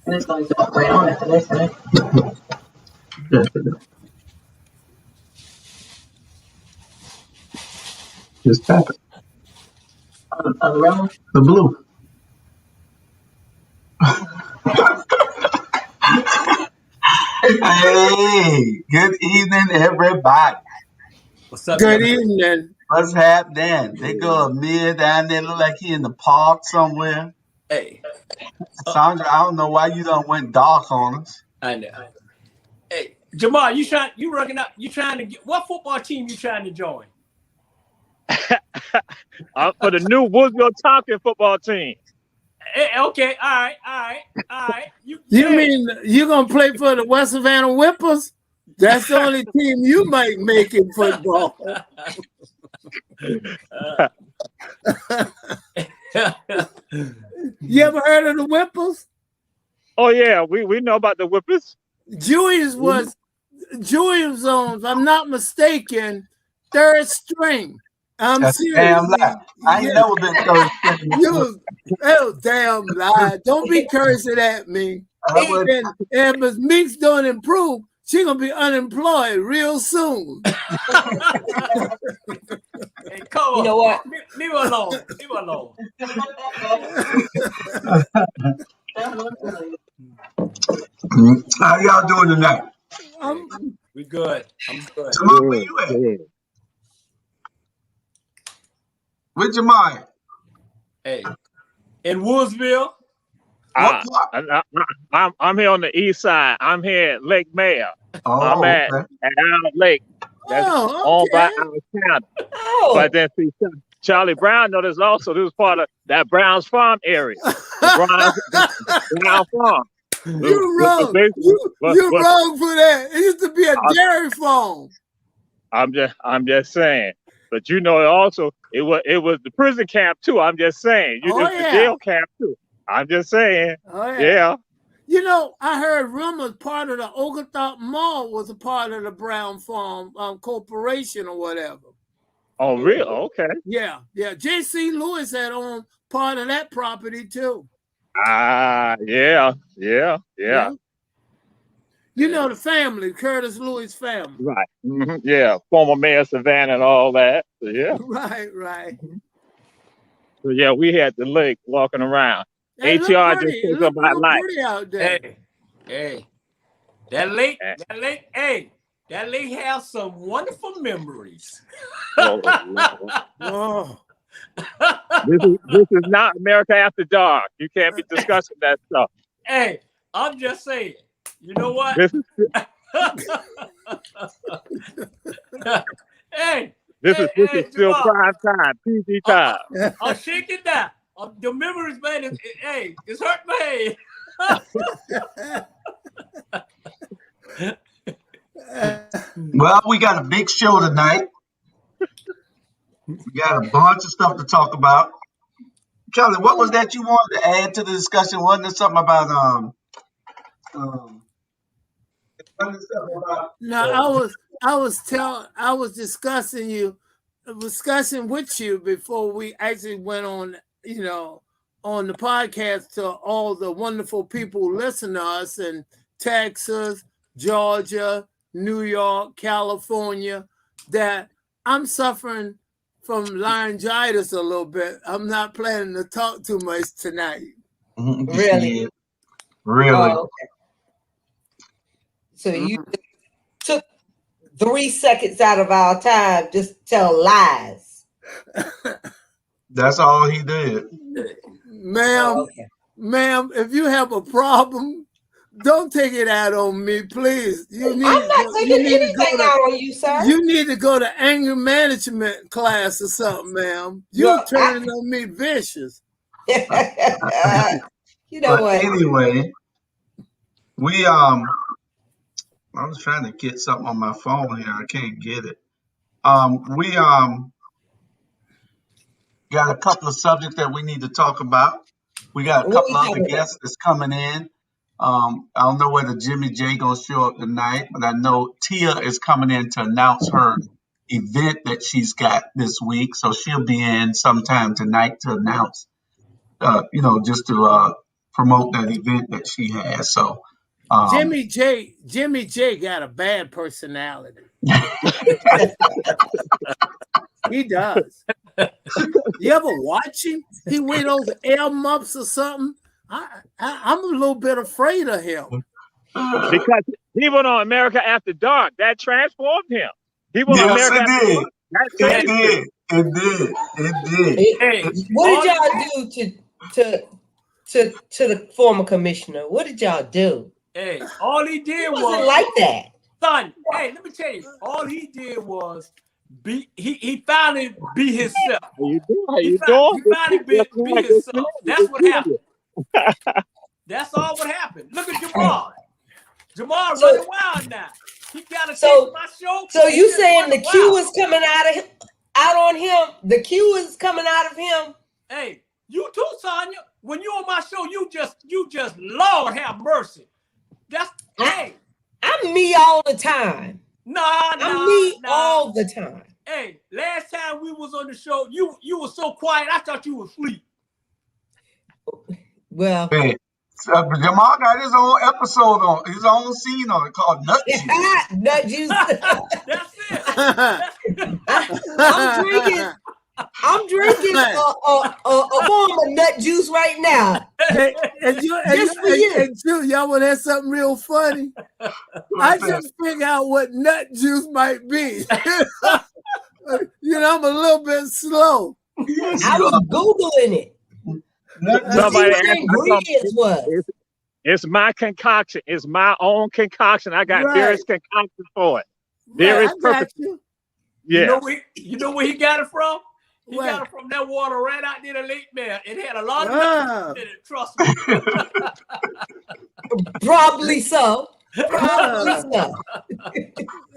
And it's going to go right on after this, right? Just tap it. The Rabble? The blue. Hey, good evening, everybody. What's up? Good evening. What's happening? They go Amir down there, look like he in the park somewhere. Hey. Sandra, I don't know why you done went dark on us. I know. Hey, Jamal, you trying to get what football team you trying to join? For the new Woodville Tonkin football team. Hey, okay, all right. You mean you gonna play for the West Savannah Whippers? That's the only team you might make in football. You ever heard of the Whippers? Oh yeah, we know about the Whippers. Julius was, if I'm not mistaken, third string. I'm That's serious. damn lie. I ain't never been third string. Damn lie. Don't be cursing at me. And if Meeks don't improve, she gonna be unemployed real soon. Hey, come on. You know what? Leave her alone. Leave her alone. How y'all doing tonight? We good. I'm good. Jamal, where you at? Where's Jamal? Hey, in Woodsville. I'm here on the east side. I'm here at Lake Mayor. I'm at Island Lake. That's owned by our county. But then see, Charlie Brown noticed also this was part of that Brown's Farm area. Brown Farm. You wrong. You wrong for that. It used to be a dairy farm. I'm just saying. But you know, also it was the prison camp too. I'm just saying. The jail camp too. I'm just saying. Oh, yeah. You know, I heard rumors part of the Oglethorpe Mall was a part of the Brown Farm Corporation or whatever. Oh, really? Okay. Yeah. J.C. Lewis had owned part of that property too. Yeah. You know the family, Curtis Lewis family. Right. Mm-hmm. Yeah. Former Mayor Savannah and all that. So, yeah. Right. So yeah, we had the lake walking around. ATR just said something about life. Out there. Hey. That lake, that lake has some wonderful memories. Oh. This is not America After Dark. You can't be discussing that stuff. Hey, I'm just saying. You know what? This is still prime time, PG time. I'll shake it down. The memories, man. It's hurt my head. Well, we got a big show tonight. We got a bunch of stuff to talk about. Charlie, what was that you wanted to add to the discussion? Wasn't there something about No, I was discussing with you before we actually went on, on the podcast to all the wonderful people who listen to us in Texas, Georgia, New York, California, that I'm suffering from laryngitis a little bit. I'm not planning to talk too much tonight. Really? Oh, okay. So you took 3 seconds out of our time just to tell lies. That's all he did. Ma'am, if you have a problem, don't take it out on me, please. I'm not taking anything out on you, sir. You need to go to anger management class or something, ma'am. You're turning on me vicious. You know what? Anyway, we I was trying to get something on my phone here. I can't get it. We got a couple of subjects that we need to talk about. We got a couple of other guests that's coming in. I don't know whether Jimmy J gonna show up tonight, but I know Tia is coming in to announce her event that she's got this week. So she'll be in sometime tonight to announce, just to promote that event that she has. So Jimmy J got a bad personality. He does. You ever watch him? He wear those air muffs or something. I'm a little bit afraid of him. Because he went on America After Dark. That transformed him. He went on America After Dark. It did. Hey, what did y'all do to the former commissioner? What did y'all do? Hey, all he did wasn't like that. Son, hey, let me tell you, all he did was he finally be himself. How you doing? He finally be himself. That's what happened. That's all what happened. Look at Jamal. Jamal running wild now. He got to take my show. So you saying the Q is coming out on him? The Q is coming out of him? Hey, you too, Sonya. When you on my show, you just Lord have mercy. I'm me all the time. I'm me all the time. Hey, last time we was on the show, you were so quiet. I thought you were asleep. Well, hey, Jamal got his own episode on his own scene on it called Nut Juice. Nut Juice. That's it. I'm drinking a form of nut juice right now. And y'all want to have something real funny? I just figured out what nut juice might be. I'm a little bit slow. I was Googling it. It's my concoction. It's my own concoction. I got various concoctions for it. Various purposes. Yeah. You know where he got it from? He got it from that water right out near the lake there. It had a lot of nuts in it, trust me. Probably so.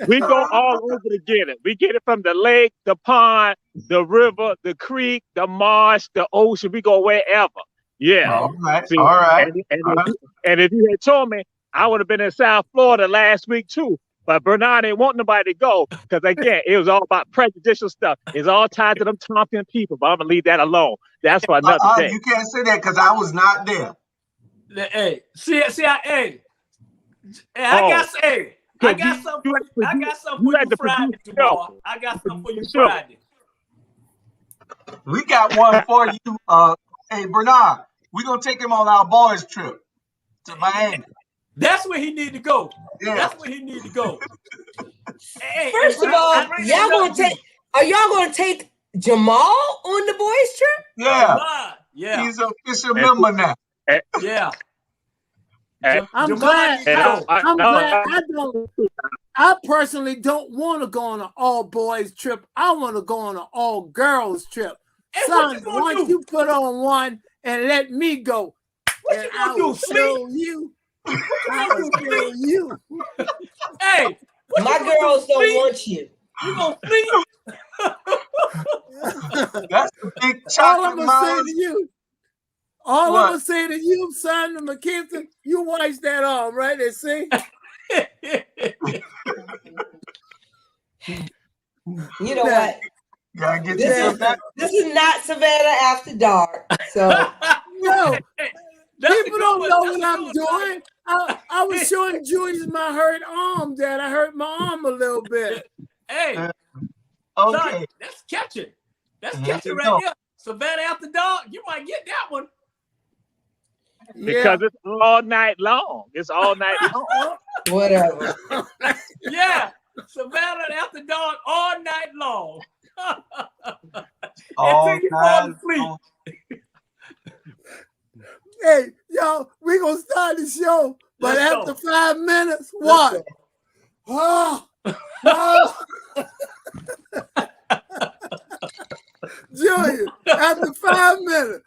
We go all over to get it. We get it from the lake, the pond, the river, the creek, the marsh, the ocean. We go wherever. Yeah. All right. See, All right. And if you had told me, I would have been in South Florida last week too. But Bernard didn't want nobody to go because, again, it was all about prejudicial stuff. It's all tied to them Tompion people, but I'm going to leave that alone. That's for another day. You can't say that because I was not there. Hey, I got something for you Friday, Jamal. I got something for you Friday. We got one for you. Hey, Bernard, we're going to take him on our boys' trip to Miami. That's where he need to go. Yeah. That's where he need to go. Hey, First of all, are y'all going to take Jamal on the boys' trip? Yeah. Yeah. He's an official member now. Yeah. I'm glad. I personally don't want to go on an all boys trip. I want to go on an all girls trip. Hey, son, once you put on one and let me go, what you gonna do? Show you. I'll show you. Hey, my girls don't want you. You gonna flee? That's the big all I'm gonna say to you. All I'm gonna say to you, son, and McKenzie, you watch that arm, right? They see. You know what? This is not Savannah After Dark. So no, people don't know what I'm doing. I was showing Julius my hurt arm, Dad. I hurt my arm a little bit. Hey, okay. Son, that's catching. That's catching right there. Savannah After Dark, you might get that one. Because it's all night long. It's all night long. Whatever. Yeah. Savannah After Dark all night long. All until you fall asleep. Hey, y'all, we gonna start the show, but after 5 minutes, what? Julia, after 5 minutes.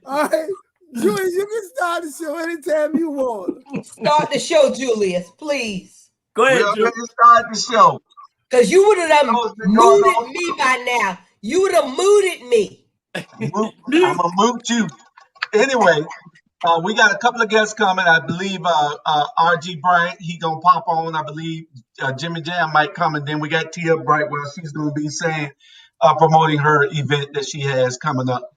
All right, Julius, you can start the show anytime you want. Start the show, Julius, please. Go ahead, Julius. Start the show. Because you would have mooted me by now. You would have mooted me. I'm going to moot you. Anyway, we got a couple of guests coming. I believe R.G. Bryant, he going to pop on. I believe Jimmy Jam might come. And then we got Tia Brightwell. She's going to be promoting her event that she has coming up.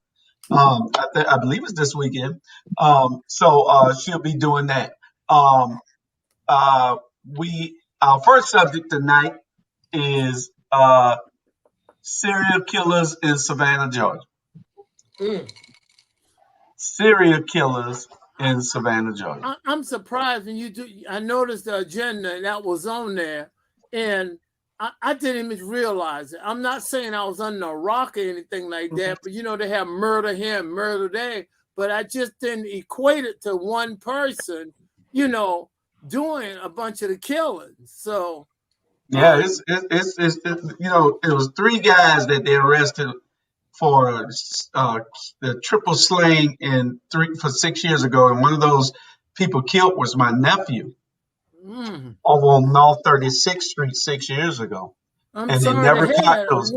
I believe it's this weekend. So she'll be doing that. Our first subject tonight is serial killers in Savannah, Georgia. Serial killers in Savannah, Georgia. I'm surprised when you do. I noticed the agenda that was on there, and I didn't even realize it. I'm not saying I was under a rock or anything like that, but they have murder here and murder there. But I just didn't equate it to one person, doing a bunch of the killings. So. Yeah, it was 3 guys that they arrested for the triple slaying for 6 years ago, and one of those people killed was my nephew over on North 36th Street 6 years ago, and they never caught those.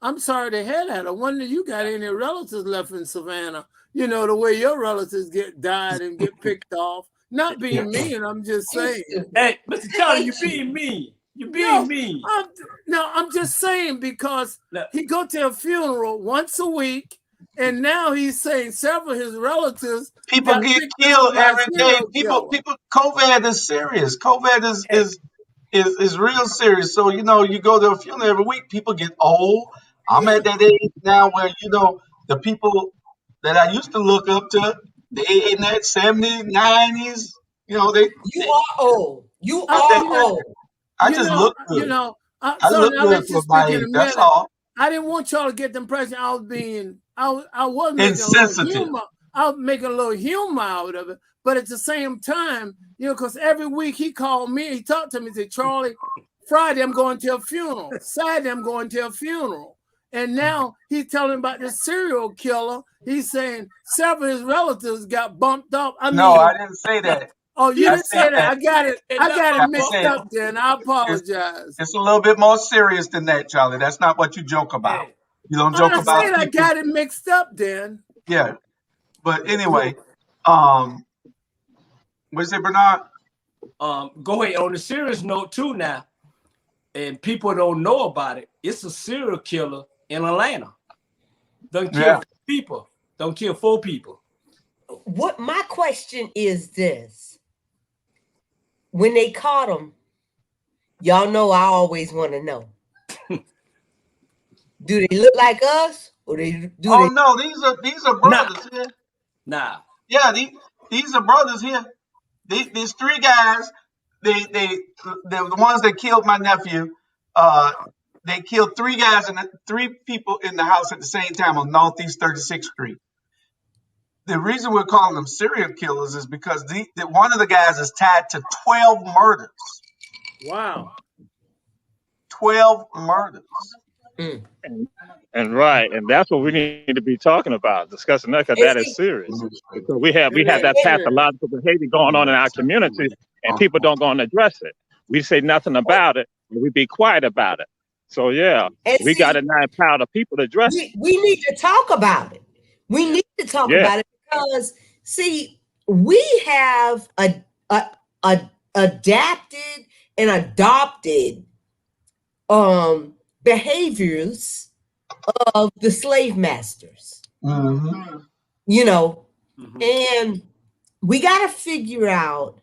I'm sorry they had that. I wonder you got any relatives left in Savannah? The way your relatives died and get picked off. Not being mean, I'm just saying. Hey, Mr. Charlie, you being mean. You're being mean. I'm just saying because he go to a funeral once a week, and now he's saying several of his relatives. People get killed every day. People. COVID is serious. COVID is real serious. So you go to a funeral every week. People get old. I'm at that age now where the people that I used to look up to, they in that 70s, 90s. You are old. You are old. I just look good. I look good for my age. That's all. I didn't want y'all to get the impression I was making insensitive. I was making a little humor out of it. But at the same time, because every week he called me, he talked to me, he said, Charlie, Friday I'm going to a funeral. Saturday I'm going to a funeral. And now he's telling about this serial killer. He's saying several of his relatives got bumped up. No, I didn't say that. Oh, you didn't say that. I got it mixed said, up then. I apologize. It's a little bit more serious than that, Charlie. That's not what you joke about. Hey. You don't joke I about said people. I got it mixed up then. Yeah. But anyway, what's it, Bernard? Go ahead. On a serious note too now, and people don't know about it. It's a serial killer in Atlanta. Don't kill people. Don't kill 4 people. What my question is this: when they caught him, y'all know I always want to know. Do they look like us, or do they? No, these are brothers here. Nah. Yeah, these are brothers here. These 3 guys. They're the ones that killed my nephew. They killed 3 guys and 3 people in the house at the same time on Northeast 36th Street. The reason we're calling them serial killers is because one of the guys is tied to 12 murders. Wow. 12 murders. And right, and that's what we need to be talking about, discussing that, because that is serious. So we have that pathological behavior going on in our community, and people don't go and address it. We say nothing about it, and we be quiet about it. So yeah, we got to now empower the people to address it. We need to talk about it. We need to talk about it because, see, we have adapted and adopted behaviors of the slave masters. Mm-hmm. You know, and we got to figure out,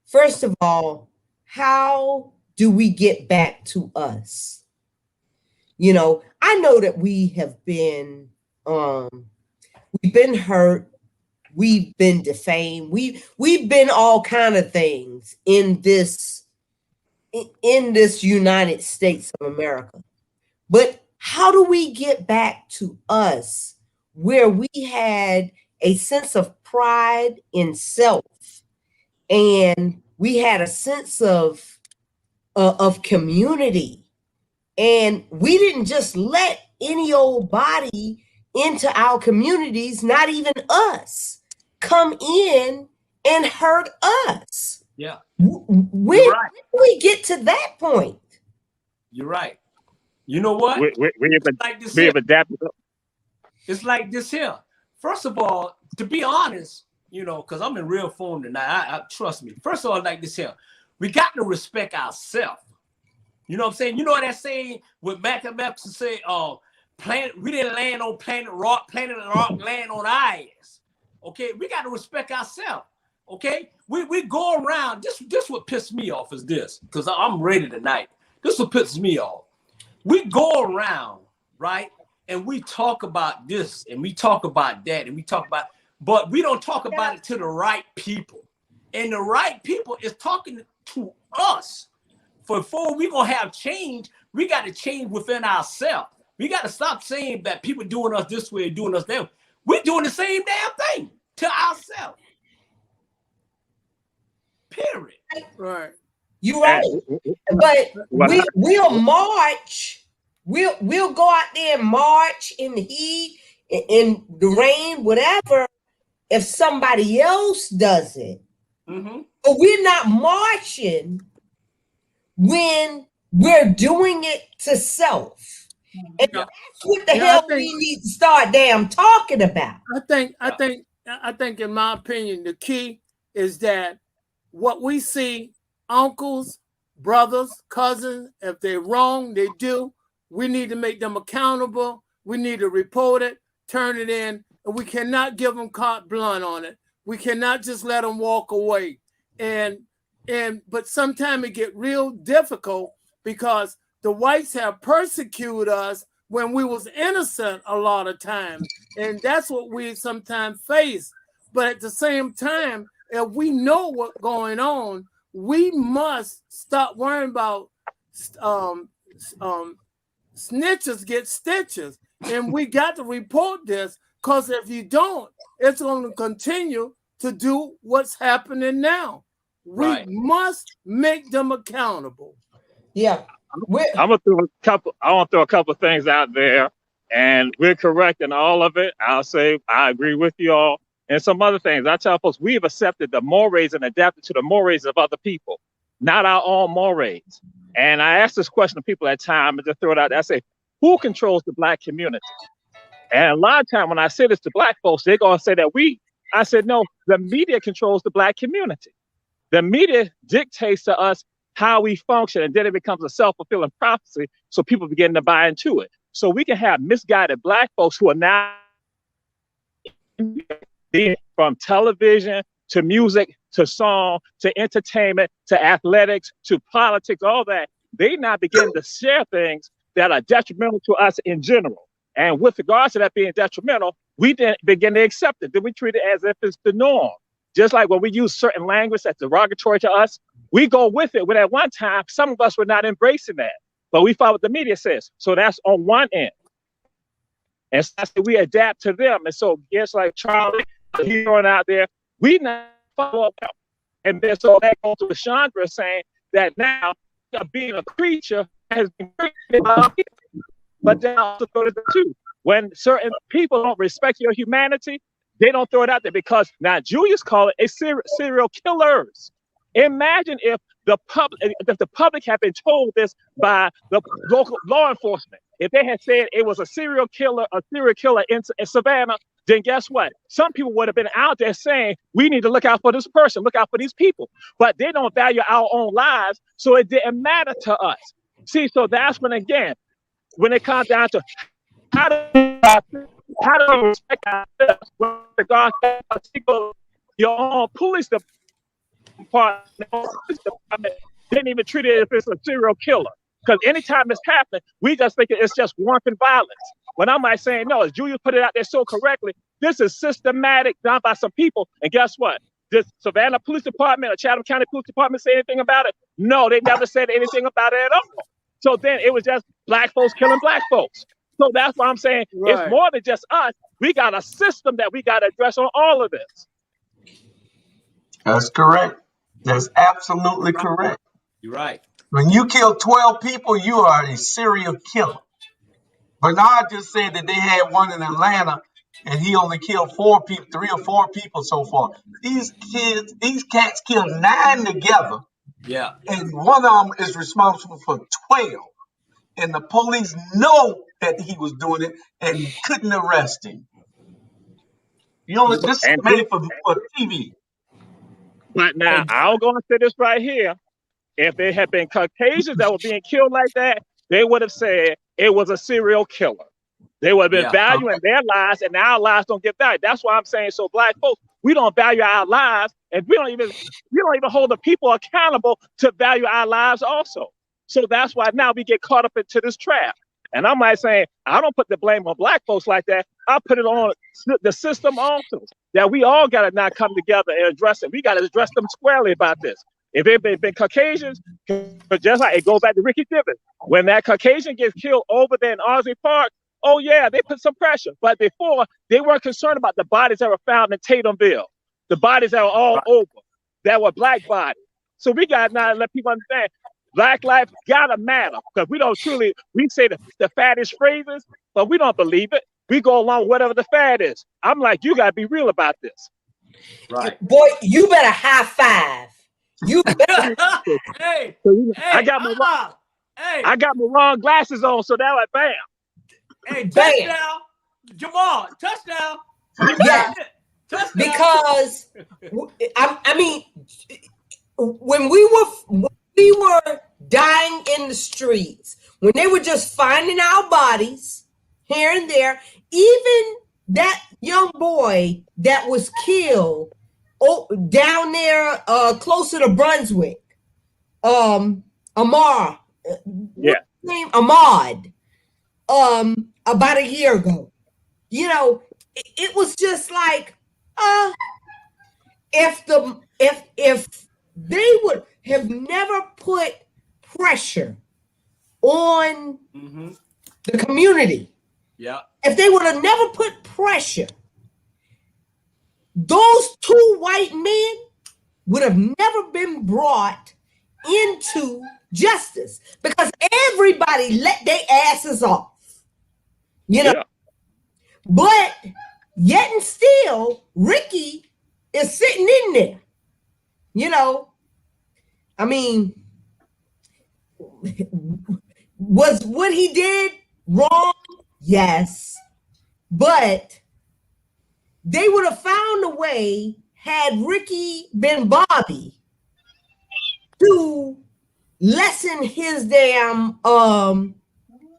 first of all, how do we get back to us? You know, I know that we have been we've been hurt, we've been defamed, we've been all kind of things in this United States of America. But how do we get back to us where we had a sense of pride in self, and we had a sense of community, and we didn't just let any old body into our communities, not even us, come in and hurt us? Yeah. When do we get to that point? You're right. You know what? We've adapted. It's like this here. First of all, to be honest, you know, because I'm in real form tonight. I trust me. First of all, like this here, we got to respect ourselves. You know what I'm saying? You know what that saying with Malcolm X say, we didn't land on planet rock land on ice. Okay, we got to respect ourselves. Okay, we go around. This what pissed me off is this, because I'm ready tonight. This what pisses me off. We go around, right, and we talk about this and we talk about that and we talk about, but we don't talk about it to the right people. And the right people is talking to us. Before we gonna have change, we got to change within ourselves. We got to stop saying that people doing us this way, doing us that way. We're doing the same damn thing to ourselves. Period. Right. You're right. But we'll march. We'll go out there and march in the heat, in the rain, whatever, if somebody else does it. Mm-hmm. But we're not marching when we're doing it to self. And that's what the hell we need to start damn talking about. I think in my opinion, the key is that what we see, uncles, brothers, cousins, if they're wrong, they do. We need to make them accountable. We need to report it, turn it in, and we cannot give them carte blanche on it. We cannot just let them walk away. But sometimes it get real difficult because the whites have persecuted us when we was innocent a lot of times. And that's what we sometimes face. But at the same time, if we know what's going on, we must stop worrying about snitches get stitches. And we got to report this, because if you don't, it's going to continue to do what's happening now. We must make them accountable. Yeah. I want to throw a couple things out there, and we're correct in all of it. I'll say I agree with you all, and some other things. I tell folks we've accepted the mores and adapted to the mores of other people, not our own mores. And I ask this question to people at time and just throw it out there. I say, who controls the Black community? And a lot of time when I say this to Black folks, they're going to say that I said, no, the media controls the Black community. The media dictates to us how we function, and then it becomes a self-fulfilling prophecy, so people begin to buy into it. So we can have misguided Black folks who are now, from television to music to song to entertainment to athletics to politics, all that, they now begin to share things that are detrimental to us in general. And with regards to that being detrimental, we then begin to accept it. Then we treat it as if it's the norm. Just like when we use certain language that's derogatory to us, we go with it. When at one time, some of us were not embracing that, but we follow what the media says. So that's on one end. And so we adapt to them. And so just like Charlie, he's going out there, we now follow up. And then so that goes to Chandra saying that now being a creature has been created by people. But then also go to the two. When certain people don't respect your humanity, they don't throw it out there because now Julius called it a serial killers. Imagine if the public had been told this by the local law enforcement. If they had said it was a serial killer in Savannah, then guess what? Some people would have been out there saying, we need to look out for this person, look out for these people. But they don't value our own lives, so it didn't matter to us. See, so that's when, again, when it comes down to how do we respect ourselves with regards to your own police department didn't even treat it as if it's a serial killer. Because anytime it's happening, we just think it's just wanton violence. When I'm like saying, no, as Julius put it out there so correctly, this is systematic, done by some people. And guess what? Does Savannah Police Department or Chatham County Police Department say anything about it? No, they never said anything about it at all. So then it was just Black folks killing Black folks. So that's why I'm saying It's more than just us. We got a system that we got to address on all of this. That's correct. That's absolutely correct. You're right. When you kill 12 people, you are a serial killer. Bernard just said that they had one in Atlanta and he only killed 4 people, 3 or 4 people so far. These cats killed 9 together. Yeah. And one of them is responsible for 12. And the police know that he was doing it and couldn't arrest him. You know, this is made for TV. But now, I'm going to say this right here. If there had been Caucasians that were being killed like that, they would have said it was a serial killer. They would have been valuing their lives, and our lives don't get valued. That's why I'm saying, so Black folks, we don't value our lives, and we don't even hold the people accountable to value our lives also. So that's why now we get caught up into this trap. And I'm like saying, I don't put the blame on Black folks like that. I put it on the system also, that we all got to now come together and address it. We got to address them squarely about this. If it had been Caucasians, just like it goes back to Ricky Tibbetts, when that Caucasian gets killed over there in Ozzie Park, oh yeah, they put some pressure. But before, they weren't concerned about the bodies that were found in Tatumville, the bodies that were all over, that were Black bodies. So we got to now let people understand, Black life gotta matter, because we say the faddest phrases, but we don't believe it. We go along with whatever the fad is. I'm like, you gotta be real about this. Right. Boy, you better high five. You better. I got my wrong glasses on, so now I bam. Hey, touchdown. Jamal, touchdown. Yeah. Touchdown. Because I mean, when we were dying in the streets, when they were just finding our bodies here and there, even that young boy that was killed down there closer to Brunswick, Ahmad, about a year ago, you know, it was just like, if they would have never put pressure on the community, if they would have never put pressure, those 2 white men would have never been brought into justice, because everybody let their asses off, you know. But Yet and still, Ricky is sitting in there. You know, I mean, was what he did wrong? Yes. But they would have found a way had Ricky been Bobby to lessen his damn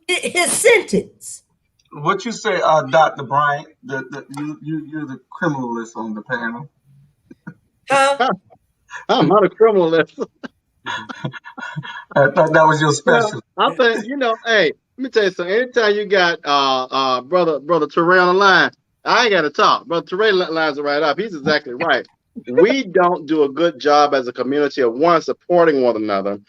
his sentence. What you say, Dr. Bryant? You're the criminalist on the panel. Huh? I'm not a criminalist. I thought that was your special. I think, hey, let me tell you something. Anytime you got brother Terrell on the line, I ain't got to talk. Brother Terrell lines it right up. He's exactly right. We don't do a good job as a community of one supporting one another.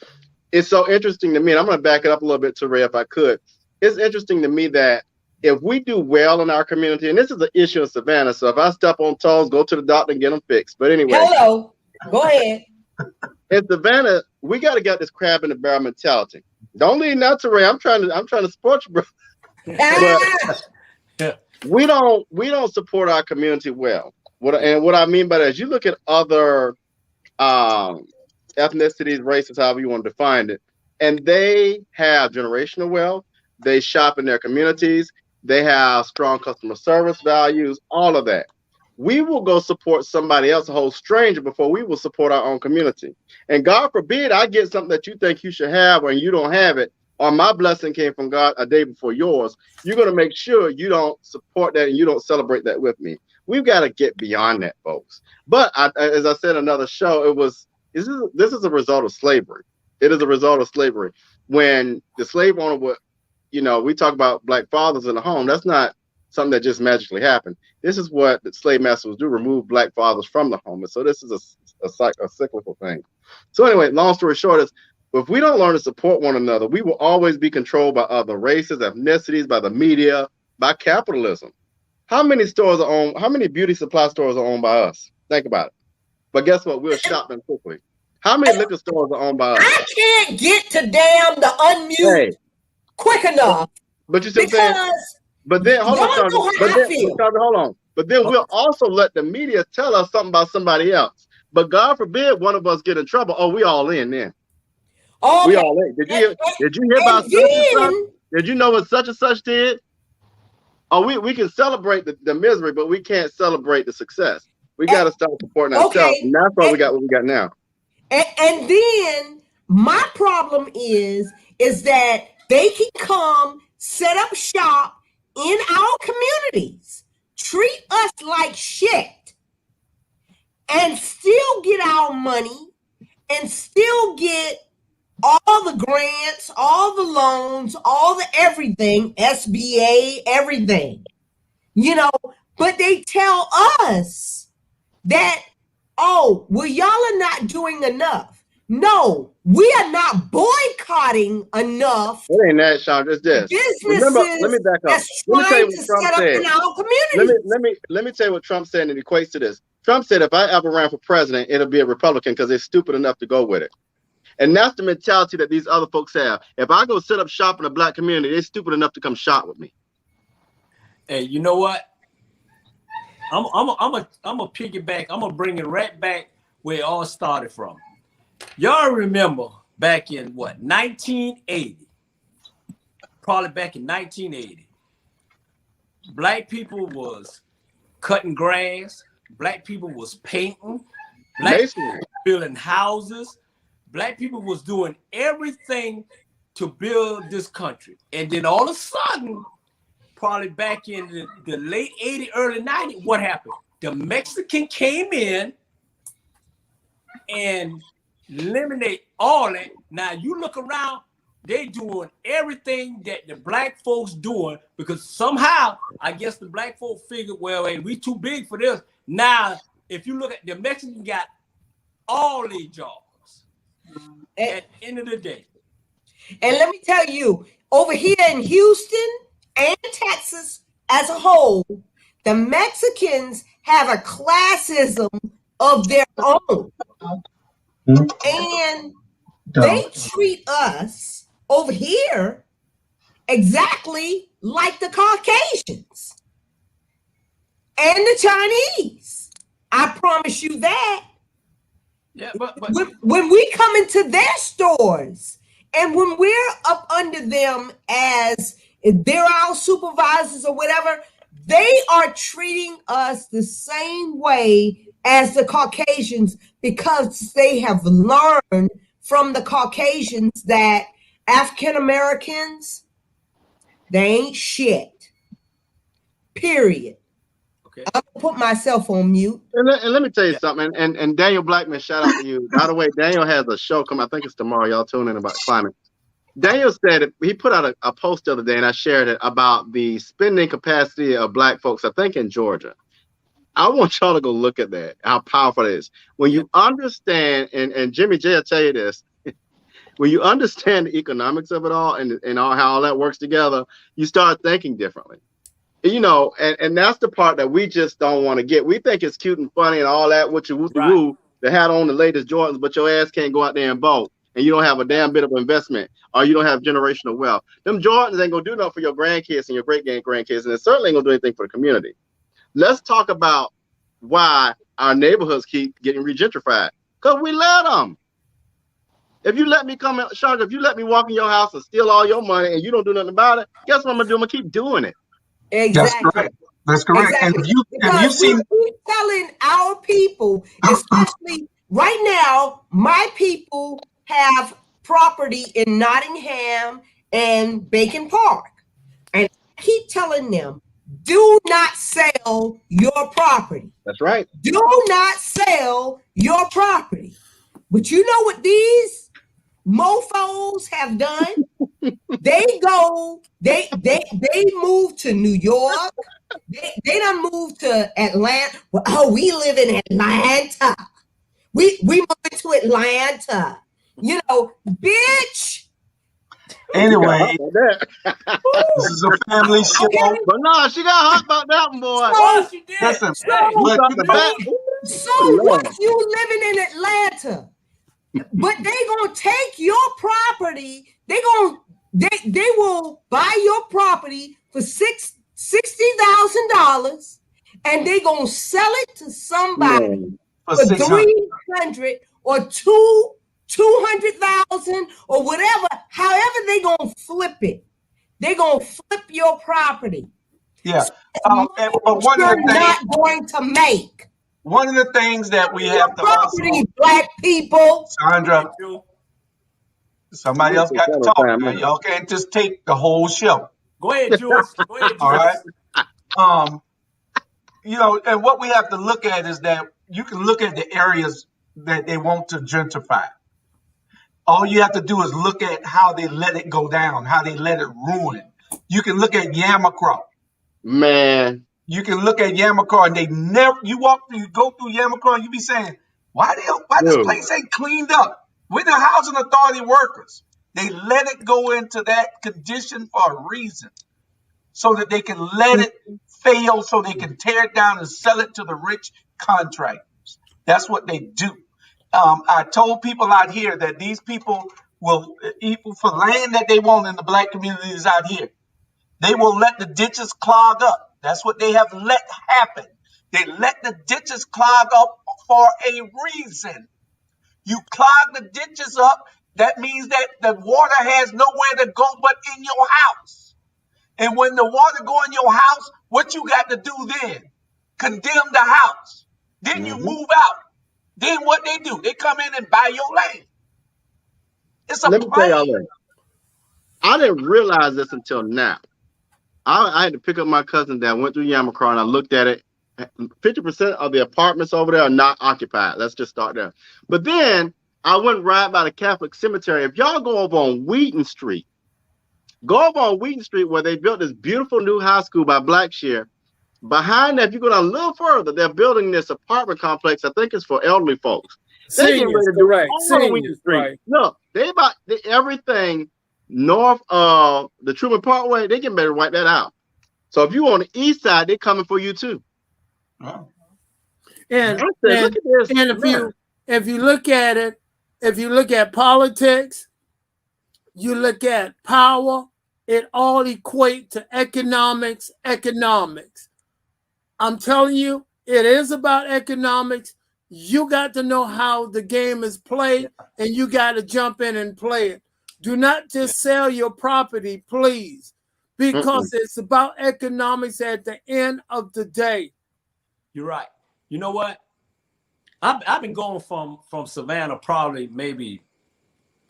It's so interesting to me, and I'm going to back it up a little bit, Terrell, if I could. It's interesting to me that if we do well in our community, and this is an issue in Savannah, so if I step on toes, go to the doctor and get them fixed. But anyway. Hello. Go ahead. In Savannah, we got to get this crab in the barrel mentality. Don't leave now, Terrell. I'm trying to support you, bro. But we don't support our community well. What I mean by that is, you look at other ethnicities, races, however you want to define it, and they have generational wealth. They shop in their communities. They have strong customer service values. All of that. We will go support somebody else, a whole stranger, before we will support our own community. And God forbid I get something that you think you should have and you don't have it, or my blessing came from God a day before yours. You're going to make sure you don't support that and you don't celebrate that with me. We've got to get beyond that, folks. But as I said in another show, this is a result of slavery. It is a result of slavery. When the slave owner would, we talk about black fathers in the home. That's not something that just magically happened. This is what the slave masters do, remove black fathers from the home. And so this is a cyclical thing. So anyway, long story short is, if we don't learn to support one another, we will always be controlled by other races, ethnicities, by the media, by capitalism. How many beauty supply stores are owned by us? Think about it. But guess what? We'll shop them quickly. How many liquor stores are owned by us? I can't get to damn the unmute quick enough. But you see what I'm saying? But then hold on. But then we'll also let the media tell us something about somebody else. But God forbid one of us get in trouble. Oh, we all in then. Okay. We all in. Did you hear about such and such? Did you know what such and such did? Oh, we can celebrate the misery, but we can't celebrate the success. We got to start supporting ourselves, and that's why we got what we got now. And then my problem is that they can come set up shop in our communities, treat us like shit, and still get our money and still get all the grants, all the loans, all the everything, SBA, everything, but they tell us that, oh, well, y'all are not doing enough. No, we are not boycotting enough. It ain't that, Sean. It's this. Remember, let me back up. Let me tell you what Trump said. Let me tell you what Trump said, and it equates to this. Trump said, if I ever ran for president, it'll be a Republican because they're stupid enough to go with it. And that's the mentality that these other folks have. If I go set up shop in a black community, they're stupid enough to come shop with me. Hey, you know what? I'm a piggyback. I'm gonna bring it right back where it all started from. Y'all remember back in 1980? Probably back in 1980. Black people was cutting grass. Black people was painting. Black people was building houses. Black people was doing everything to build this country. And then all of a sudden, probably back in the late 80s, early 90s, what happened? The Mexican came in and eliminate all that. Now you look around, they doing everything that the black folks doing, because somehow I guess the black folks figured, well, hey, we too big for this. Now, if you look at the Mexican got all these jobs at the end of the day. And let me tell you, over here in Houston and Texas as a whole, the Mexicans have a classism of their own. And they treat us over here exactly like the Caucasians. and the Chinese. I promise you that. Yeah, but when we come into their stores and when we're up under them as if they're our supervisors or whatever, they are treating us the same way as the Caucasians because they have learned from the Caucasians that African Americans, they ain't shit. Period. okay. I'm gonna put myself on mute. And let me tell you something. And Daniel Blackman, shout out to you. By the way, Daniel has a show coming. I think it's tomorrow. Y'all tune in about climate. Daniel said it, he put out a post the other day, and I shared it about the spending capacity of Black folks, I think in Georgia. I want y'all to go look at that, how powerful it is. When you understand, and Jimmy J will tell you this, when you understand the economics of it all and how all that works together, you start thinking differently. You know, and that's the part that we just don't want to get. We think it's cute and funny and all that, what you woo that had on the latest Jordans, but your ass can't go out there and vote, and you don't have a damn bit of investment, or you don't have generational wealth. Them Jordans ain't gonna do nothing for your grandkids and your great grandkids, and it certainly ain't gonna do anything for the community. Let's talk about why our neighborhoods keep getting regentrified. Because we let them. If you let me come in, Shaka, if you let me walk in your house and steal all your money and you don't do nothing about it, guess what I'm gonna do? I'm gonna keep doing it. Exactly. That's correct. That's correct. Exactly. And Because you've seen we're telling our people, especially right now, my people have property in Nottingham and Bacon Park. And I keep telling them, do not sell your property. That's right. Do not sell your property. But you know what these mofos have done? They moved to New York. They done moved to Atlanta. Well, oh, we live in Atlanta. We moved to Atlanta. You know, bitch. anyway. This is a family show. Okay. But no, she got hot about that one, boy. Oh, she did. Listen, Hey, So what? You living in Atlanta, but they gonna take your property. They will buy your property for $60,000, and they gonna sell it to somebody for 300 or 200,000 or whatever. However, they gonna flip it. They gonna flip your property. Yeah. So But one of the things, not going to make. one of the things that we have to Property, also, Black people. Sandra, somebody else got to talk. Now. Y'all can't just take the whole show. Go ahead, George. Go ahead, George. All right. You know, and what we have to look at is that you can look at the areas that they want to gentrify. All you have to do is look at how they let it go down, how they let it ruin. You can look at Yamacraw. Man. You can look at Yamacraw, and they never. You go through Yamacraw, and you be saying, "Why this place ain't cleaned up?" We're the housing authority workers. They let it go into that condition for a reason, so that they can let it fail, so they can tear it down and sell it to the rich contractors. That's what they do. I told people out here that these people will eat for land that they want in the Black communities out here. They will let the ditches clog up. That's what they have let happen. They let the ditches clog up for a reason. You clog the ditches up, that means that the water has nowhere to go but in your house. And when the water go in your house, what you got to do then? Condemn the house. Then you move out. Then what they do? They come in and buy your land. It's a Let me tell y'all plan. that. I didn't realize this until now. I had to pick up my cousin that went through Yamacraw, and I looked at it. 50% of the apartments over there are not occupied. Let's just start there. But then I went right by the Catholic cemetery. If y'all go over on Wheaton Street, where they built this beautiful new high school by Blackshear. Behind that, if you go down a little further, they're building this apartment complex. I think it's for elderly folks. They get ready to do all on Wheaton Street. Right. Look, everything north of the Truman Parkway. They getting ready to wipe that out. So if you on the east side, they're coming for you too. And if you look at it, if you look at politics, you look at power, it all equates to economics. I'm telling you, it is about economics. You got to know how the game is played, and you got to jump in and play it. Do not just sell your property, please, because it's about economics at the end of the day. You're right. You know what? I've been going from Savannah probably maybe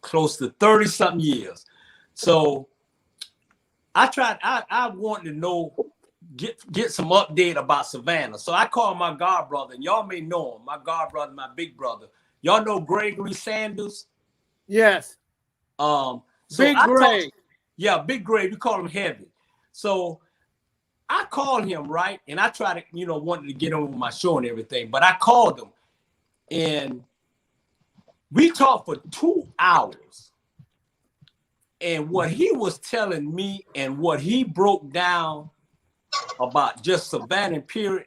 close to 30-something years. So I wanted to know, get some update about Savannah. So I called my god brother, and y'all may know him. My god brother, my big brother. Y'all know Gregory Sanders? Yes. So Big Gray. Yeah, Big Gray. We call him Heavy. So I called him, right? And I tried to, wanted to get him on my show and everything, but I called him and we talked for 2 hours. And what he was telling me and what he broke down about just Savannah period,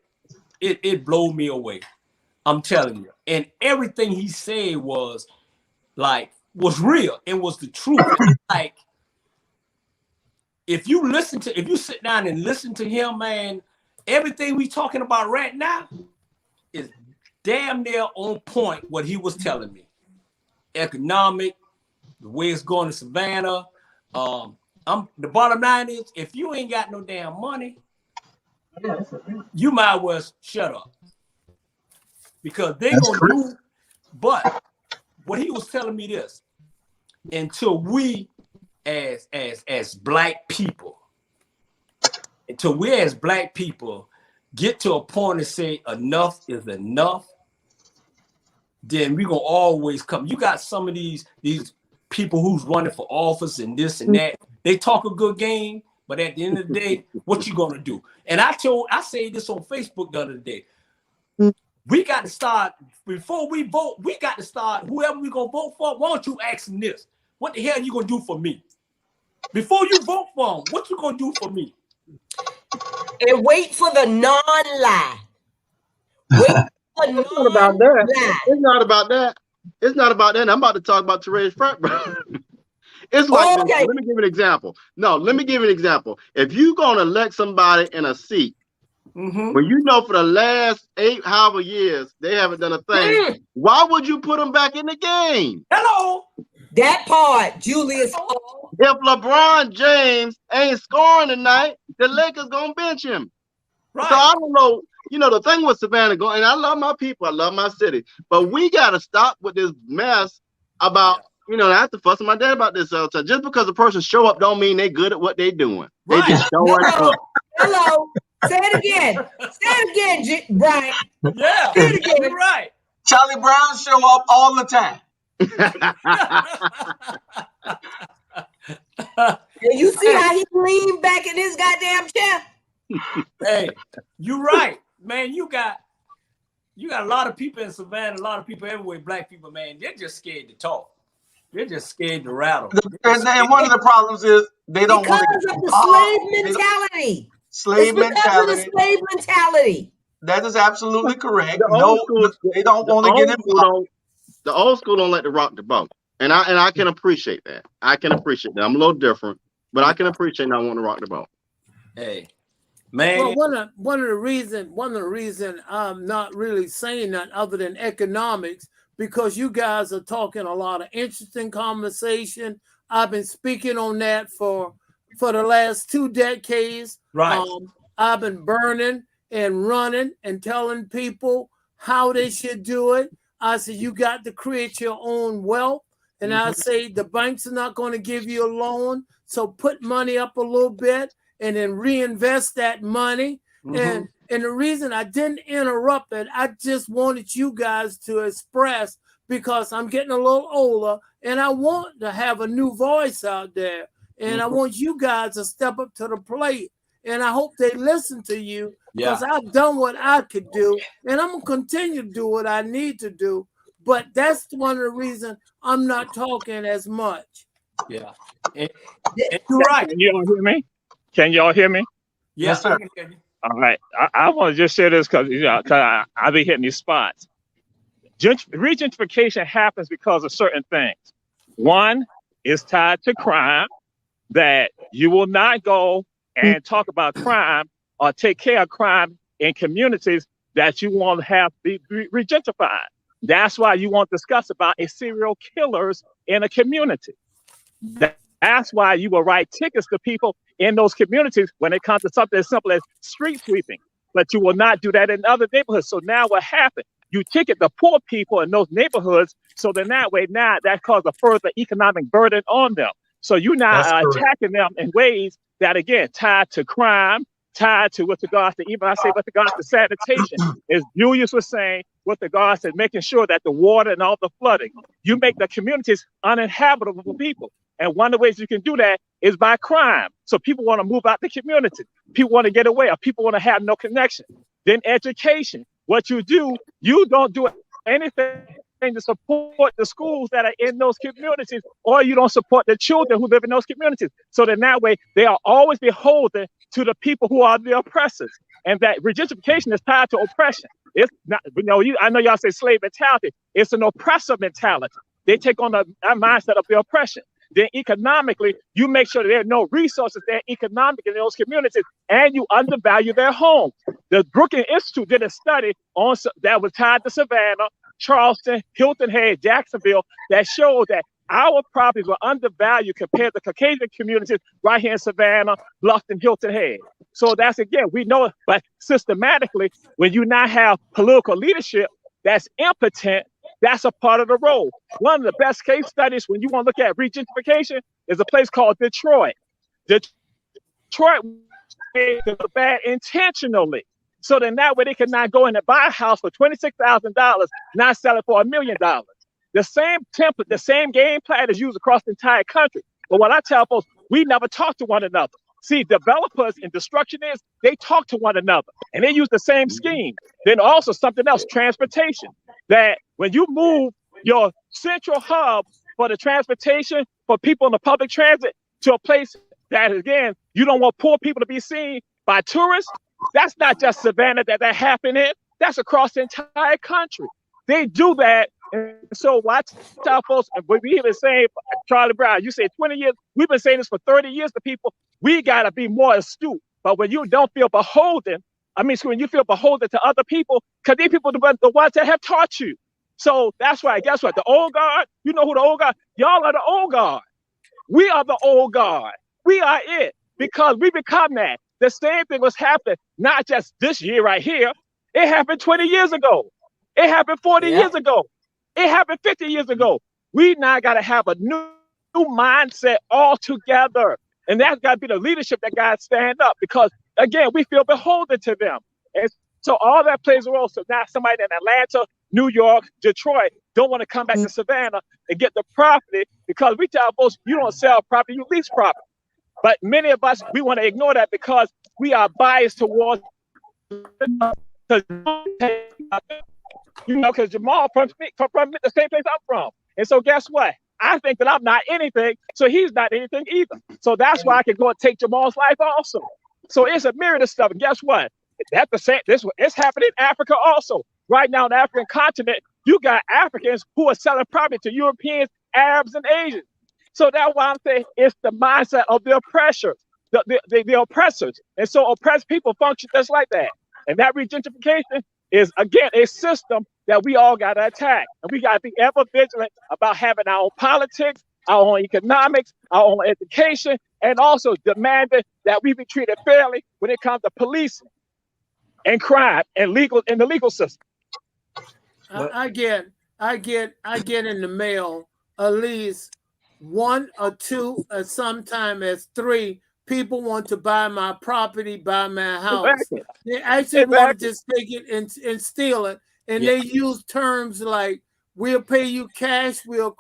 it blew me away. I'm telling you. And everything he said was real. It was the truth. Like, if you sit down and listen to him, man, everything we talking about right now is damn near on point what he was telling me. Economic, the way it's going to Savannah. The bottom line is, if you ain't got no damn money, you might as well shut up. Because they're gonna do, but what he was telling me this, until we as black people, get to a point and say enough is enough, then we're gonna always come. You got some of these people who's running for office and this and that. They talk a good game, but at the end of the day, what you gonna do? And I said this on Facebook the other day. We got to start, before we vote, we got to start, whoever we gonna vote for, why don't you ask them this? What the hell are you gonna do for me? Before you vote for them, what you gonna do for me? And wait for the non-lie. It's not about that. It's not about that. It's not about that. I'm about to talk about Therese Front, bro. It's like this. Let me give you an example. No, let me give you an example. If you're gonna elect somebody in a seat, when you know for the last 8 however years they haven't done a thing, why would you put them back in the game? Hello. That part, Julius. If LeBron James ain't scoring tonight, the Lakers gonna bench him. Right. So I don't know. The thing with Savannah going, and I love my people, I love my city, but we gotta stop with this mess about, I have to fuss with my dad about this all the time. Just because a person show up don't mean they good at what they doing. Right. They just showing up. Hello. Say it again. Say it again, Brian. Yeah. Say it again. You're right. Charlie Brown show up all the time. You see how he leaned back in his goddamn chair? Hey, you're right, man. You got a lot of people in Savannah, a lot of people everywhere, black people, man. They're just scared to talk. They're just scared to rattle. And one of the problems is they don't want to get the slave mentality. Slave mentality. The slave mentality. That is absolutely correct. They don't want to get involved. The old school don't like to rock the boat, and I can appreciate that. I'm a little different, but I can appreciate not wanting to rock the boat. Hey, man. Well, one of the reason I'm not really saying that other than economics, because you guys are talking a lot of interesting conversation. I've been speaking on that for the last 2 decades. Right. I've been burning and running and telling people how they should do it. I said, you got to create your own wealth. And I say, the banks are not going to give you a loan. So put money up a little bit and then reinvest that money. And the reason I didn't interrupt it, I just wanted you guys to express, because I'm getting a little older and I want to have a new voice out there. And I want you guys to step up to the plate. And I hope they listen to you, because I've done what I could do, and I'm going to continue to do what I need to do. But that's one of the reasons I'm not talking as much. Yeah. And you're right. Can you all hear me? Can y'all hear me? Yes, sir. All right. I want to just say this because I be hitting these spots. Regentrification happens because of certain things. One is tied to crime, that you will not go and talk about crime or take care of crime in communities that you want to have be regentrified. That's why you want to discuss about a serial killers in a community. That's why you will write tickets to people in those communities when it comes to something as simple as street sweeping. But you will not do that in other neighborhoods. So now what happened? You ticket the poor people in those neighborhoods, so then that way now that causes a further economic burden on them. So you're now attacking them in ways that, again, tied to crime, tied to with regards to, even I say with regards to sanitation, as Julius was saying, with regards to making sure that the water and all the flooding, you make the communities uninhabitable for people. And one of the ways you can do that is by crime. So people want to move out the community. People want to get away, or people want to have no connection. Then education. What you do, you don't do anything to support the schools that are in those communities, or you don't support the children who live in those communities. So then that way, they are always beholden to the people who are the oppressors. And that regentification is tied to oppression. It's not, I know y'all say slave mentality. It's an oppressor mentality. They take on that mindset of the oppression. Then economically, you make sure that there are no resources there economically in those communities, and you undervalue their homes. The Brookings Institute did a study on that was tied to Savannah, Charleston, Hilton Head, Jacksonville, that showed that our properties were undervalued compared to Caucasian communities right here in Savannah, Bluffton, Hilton Head. So that's, again, we know, but systematically, when you not have political leadership that's impotent, that's a part of the role. One of the best case studies when you want to look at regentification is a place called Detroit. Detroit was bad intentionally. So then that way they can not go in and buy a house for $26,000, not sell it for $1 million. The same template, the same game plan is used across the entire country. But what I tell folks, we never talk to one another. See, developers and destructionists, they talk to one another and they use the same scheme. Then also something else, transportation. That when you move your central hub for the transportation for people in the public transit to a place that, again, you don't want poor people to be seen by tourists, that's not just Savannah that happened in, that's across the entire country. They do that. And so watch out, folks. And we even saying, Charlie Brown, you say 20 years, we've been saying this for 30 years to people, we got to be more astute. But when you don't feel beholden, when you feel beholden to other people, because these people are the ones that have taught you. So that's why, guess what? The old guard, you know who the old guard? Y'all are the old guard. We are the old guard. We are it, because we become that. The same thing was happening, not just this year right here. It happened 20 years ago. It happened 40 years ago. It happened 50 years ago. We now got to have a new mindset altogether. And that's got to be the leadership that got to stand up, because, again, we feel beholden to them. And so all that plays a role. So now somebody in Atlanta, New York, Detroit don't want to come back to Savannah and get the property, because we tell folks, you don't sell property, you lease property. But many of us, we want to ignore that because we are biased towards, because Jamal from the same place I'm from. And so guess what? I think that I'm not anything, so he's not anything either. So that's why I can go and take Jamal's life also. So it's a myriad of stuff. And guess what? That's the same. It's happening in Africa also. Right now in the African continent, you got Africans who are selling property to Europeans, Arabs, and Asians. So that's why I'm saying it's the mindset of the oppressors, the oppressors. And so oppressed people function just like that. And that regentification is, again, a system that we all got to attack. And we got to be ever vigilant about having our own politics, our own economics, our own education, and also demanding that we be treated fairly when it comes to policing and crime and in the legal system. I get in the mail at least 1 or 2, and sometimes as 3 people want to buy my property, buy my house. Exactly. They actually want to just take it and steal it. And they use terms like, we'll pay you cash, we'll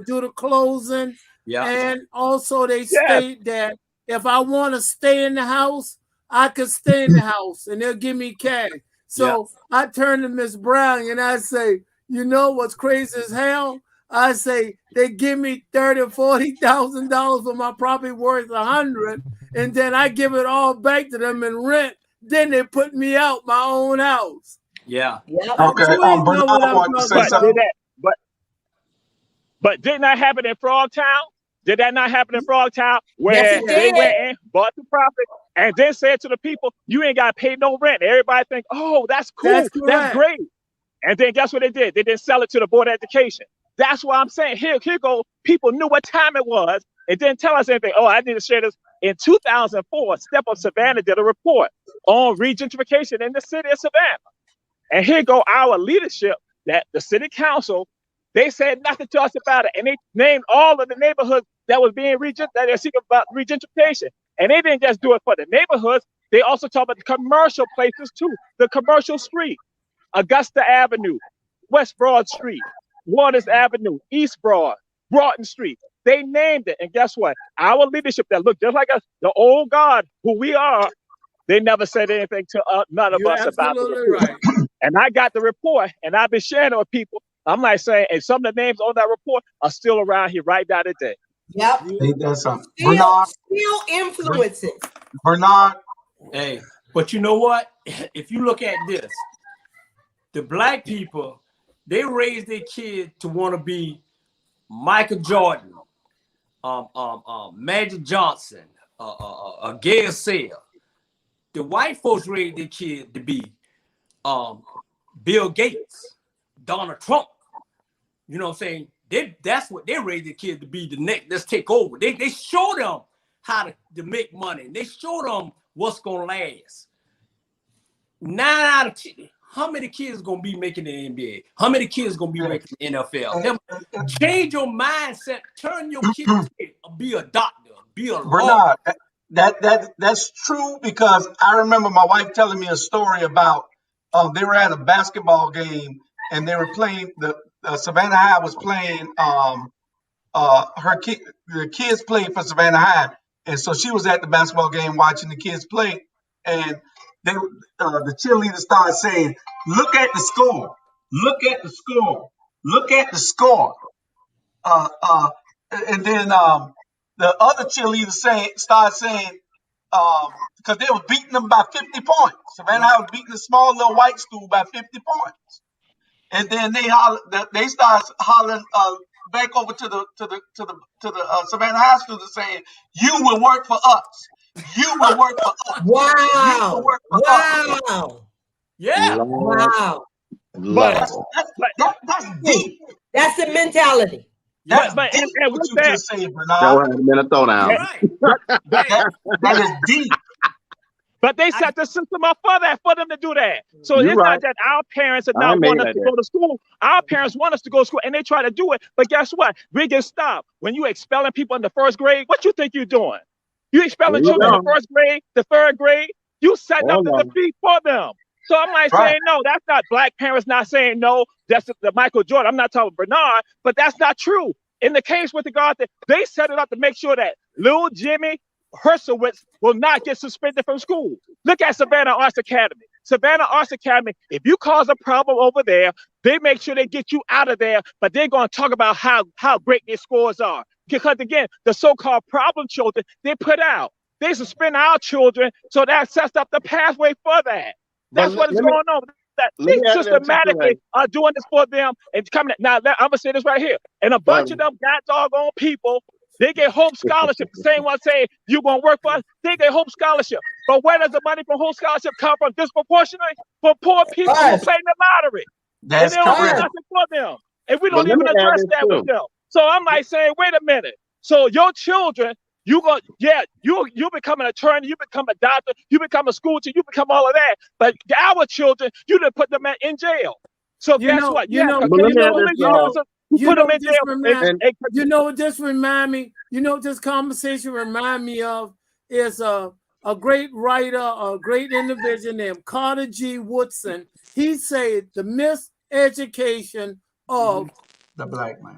do the closing. And also they state that if I want to stay in the house, I could stay in the house and they'll give me cash. So I turn to Miss Brown and I say, you know what's crazy as hell? I say they give me $30,000 or $40,000 for my property worth $100,000, and then I give it all back to them in rent. Then they put me out my own house. Okay. But didn't that happen in Frogtown? Did that not happen in Frogtown where Yes, it they did. went in, bought the property, and then said to the people, you ain't got to pay no rent. Everybody think, oh, that's cool. That's great. And then guess what they did? They didn't sell it to the Board of Education. That's why I'm saying here go. People knew what time it was. It didn't tell us anything. Oh, I need to share this. In 2004, Step Up Savannah did a report on regentrification in the city of Savannah. And here go our leadership, that the city council, they said nothing to us about it. And they named all of the neighborhoods that was being that they're seeking about regentrification. And they didn't just do it for the neighborhoods. They also talk about the commercial places too. The commercial street, Augusta Avenue, West Broad Street, Waters Avenue, East Broad, Broughton Street. They named it. And guess what? Our leadership that looked just like us, the old guard who we are, they never said anything to none of us about it. Right. And I got the report, and I've been sharing it with people. I'm like saying, and some of the names on that report are still around here right now today. Yep. That's something. Still influences. Bernard. Hey, but you know what? If you look at this, the black people, they raise their kids to want to be Michael Jordan, Magic Johnson, Gail Sayre. The white folks raised their kids to be Bill Gates, Donald Trump. You know what I'm saying? That's what they raised their kids to be the next. Let's take over. They show them how to make money. They show them what's going to last. 9 out of 10. How many kids gonna be making the NBA? How many kids gonna be making the NFL? Change your mindset. Turn your kids. Be a doctor. Be a Bernard. That's true, because I remember my wife telling me a story about they were at a basketball game and they were playing. The Savannah High was playing. The kids played for Savannah High, and so she was at the basketball game watching the kids play, and the cheerleader started saying, "Look at the score! Look at the score! Look at the score!" And then the other cheerleader started saying, because they were beating them by 50 points. Savannah was beating a small little white school by 50 points, and then they started hollering back over to the Savannah High students saying, "You will work for us. You will work for us. Wow. You will work for us." Wow. Yeah. Wow. That's deep. That's the mentality. That's deep. And what you that, just said, Bernard. That is deep. But they set the system up for them to do that. So it's not that our parents are not wanting us to go to school. Our parents want us to go to school, and they try to do it. But guess what? We get stopped. When you expelling people in the first grade, what you think you're doing? You expelling children in the first grade, the third grade? You setting up the defeat for them. So I'm like saying, no, that's not black parents not saying no. That's the Michael Jordan. I'm not talking Bernard, but that's not true. In the case with the guard, they set it up to make sure that little Jimmy Hershowitz will not get suspended from school. Look at Savannah Arts Academy. Savannah Arts Academy, if you cause a problem over there, they make sure they get you out of there, but they're going to talk about how great their scores are. Because again, the so-called problem children, they put out. They suspend our children, so that sets up the pathway for that. That's what is going on. They systematically are doing this for them and coming. Now, I'm going to say this right here. And a bunch of them got doggone people, they get home scholarship. The same one say, you going to work for us, they get home scholarship. But where does the money from home scholarship come from? Disproportionately for poor people who play the lottery. That's and they don't do nothing for them. And we don't even address that with them. So I'm like saying, wait a minute. So your children, you become an attorney, you become a doctor, you become a school teacher, you become all of that. But our children, you didn't put them in jail. So guess what? You know what this remind me? You know what this conversation remind me of is a great writer, a great individual named Carter G. Woodson. He said the miseducation of the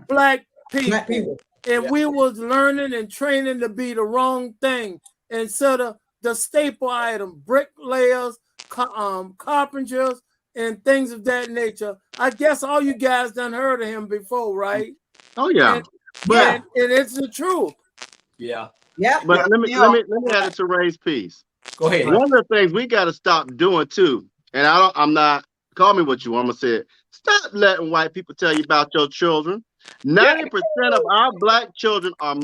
black people. And we was learning and training to be the wrong thing instead of the staple item, bricklayers, carpenters, and things of that nature. I guess all you guys done heard of him before, right? Oh yeah, and it's the truth. Yeah. Yeah. But let me add it to Ray's piece. Go ahead. One of the things we got to stop doing too, and I'm not, call me what you want, I'm gonna say it. Stop letting white people tell you about your children. 90% of our black children are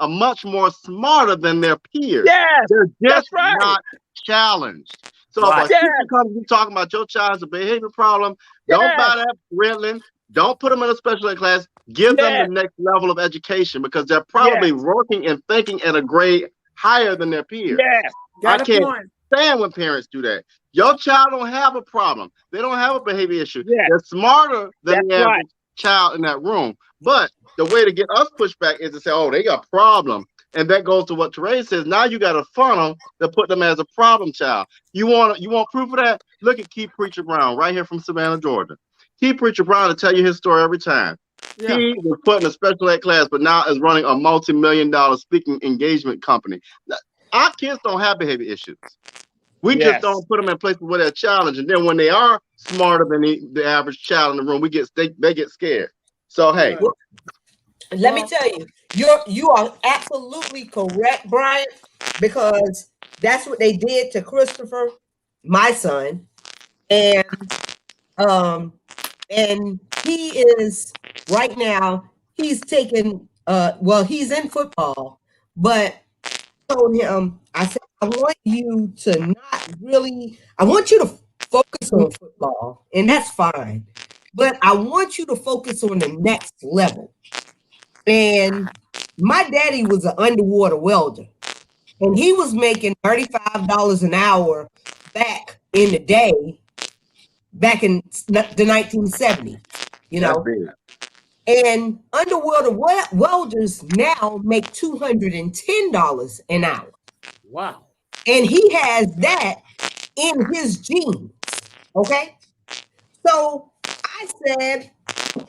much more smarter than their peers. Yes, They're just that's right. not challenged. So Right. if a teacher comes and talking about your child's a behavior problem, don't buy that Ritalin. Don't put them in a special ed class. Give them the next level of education because they're probably working and thinking at a grade higher than their peers. Yes, I can't stand when parents do that. Your child don't have a problem. They don't have a behavior issue. They're smarter than the average child in that room. But the way to get us pushback is to say, oh, they got a problem. And that goes to what Teray says. Now you got a funnel to put them as a problem child. You want proof of that? Look at Keith Preacher Brown right here from Savannah, Georgia. Keith Preacher Brown will tell you his story every time. He was put in a special ed class, but now is running a multi-million-dollar speaking engagement company. Our kids don't have behavior issues. We just don't put them in places where they're challenged. And then when they are smarter than the average child in the room, they get scared. So hey. Let me tell you, you are absolutely correct, Brian, because that's what they did to Christopher, my son, and he is right now. He's taking he's in football, but I told him, I said, I want you to I want you to focus on football, and that's fine, but I want you to focus on the next level. And my daddy was an underwater welder, and he was making $35 an hour back in the day, back in the 1970s, you know. And underwater welders now make $210 an hour. Wow. And he has that in his genes, okay? So I said,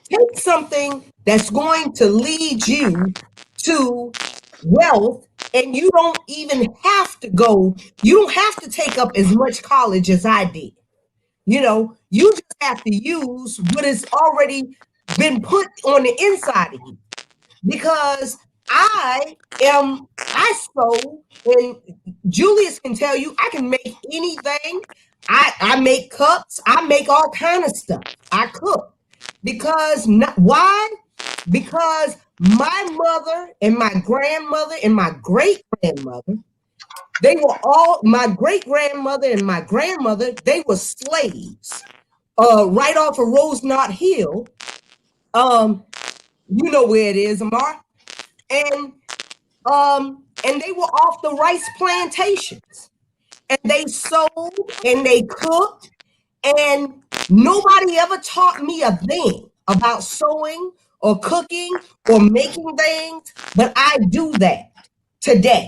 take something that's going to lead you to wealth, and you don't even have to take up as much college as I did. You know, you just have to use what has already been put on the inside of you. Because I sew, and Julius can tell you, I can make anything. I make cups. I make all kind of stuff. I cook. Why? Because my mother and my grandmother and my great-grandmother, they were all, my great-grandmother and my grandmother, they were slaves right off of Rosenot Hill. You know where it is, Amar. And they were off the rice plantations. And they sewed and they cooked. And nobody ever taught me a thing about sewing or cooking or making things, but I do that today.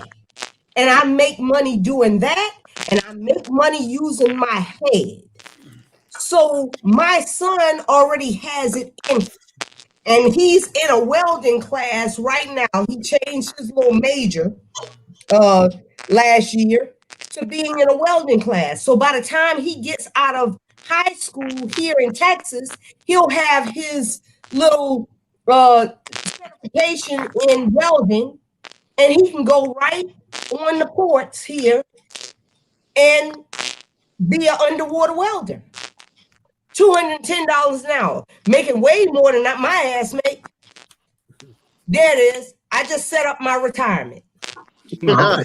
And I make money doing that, and I make money using my head. So my son already has it in him, and he's in a welding class right now. He changed his little major last year to being in a welding class. So by the time he gets out of high school here in Texas, he'll have his little certification in welding, and he can go right on the ports here and be an underwater welder. $210 an hour, making way more than my ass make. There it is. I just set up my retirement. I'm gonna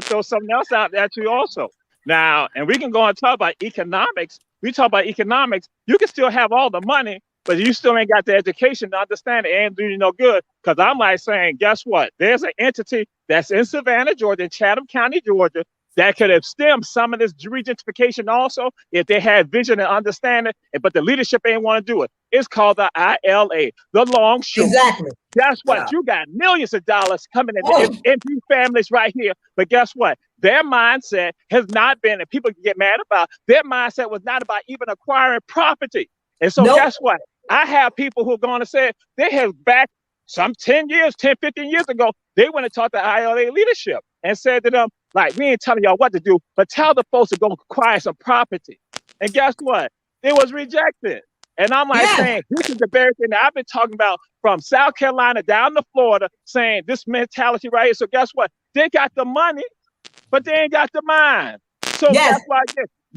throw something else out there too also. Now, and we can go and talk about economics. We talk about economics. You can still have all the money, but you still ain't got the education to understand it and do you no good. Because I'm like saying, guess what? There's an entity that's in Savannah, Georgia, in Chatham County, Georgia, that could have stemmed some of this regentification also if they had vision and understanding, but the leadership ain't want to do it. It's called the ILA, the long short. Exactly. Guess what? Yeah. You got millions of dollars coming in these families right here. But guess what? Their mindset has not been, and people can get mad about, their mindset was not about even acquiring property. And so guess what? I have people who are going to say they have back some 10, 15 years ago, they went and taught the ILA leadership and said to them, like, we ain't telling y'all what to do, but tell the folks to go acquire some property. And guess what? It was rejected. And I'm like saying, this is the very thing that I've been talking about from South Carolina down to Florida, saying this mentality right here. So guess what? They got the money, but they ain't got the mind. So that's why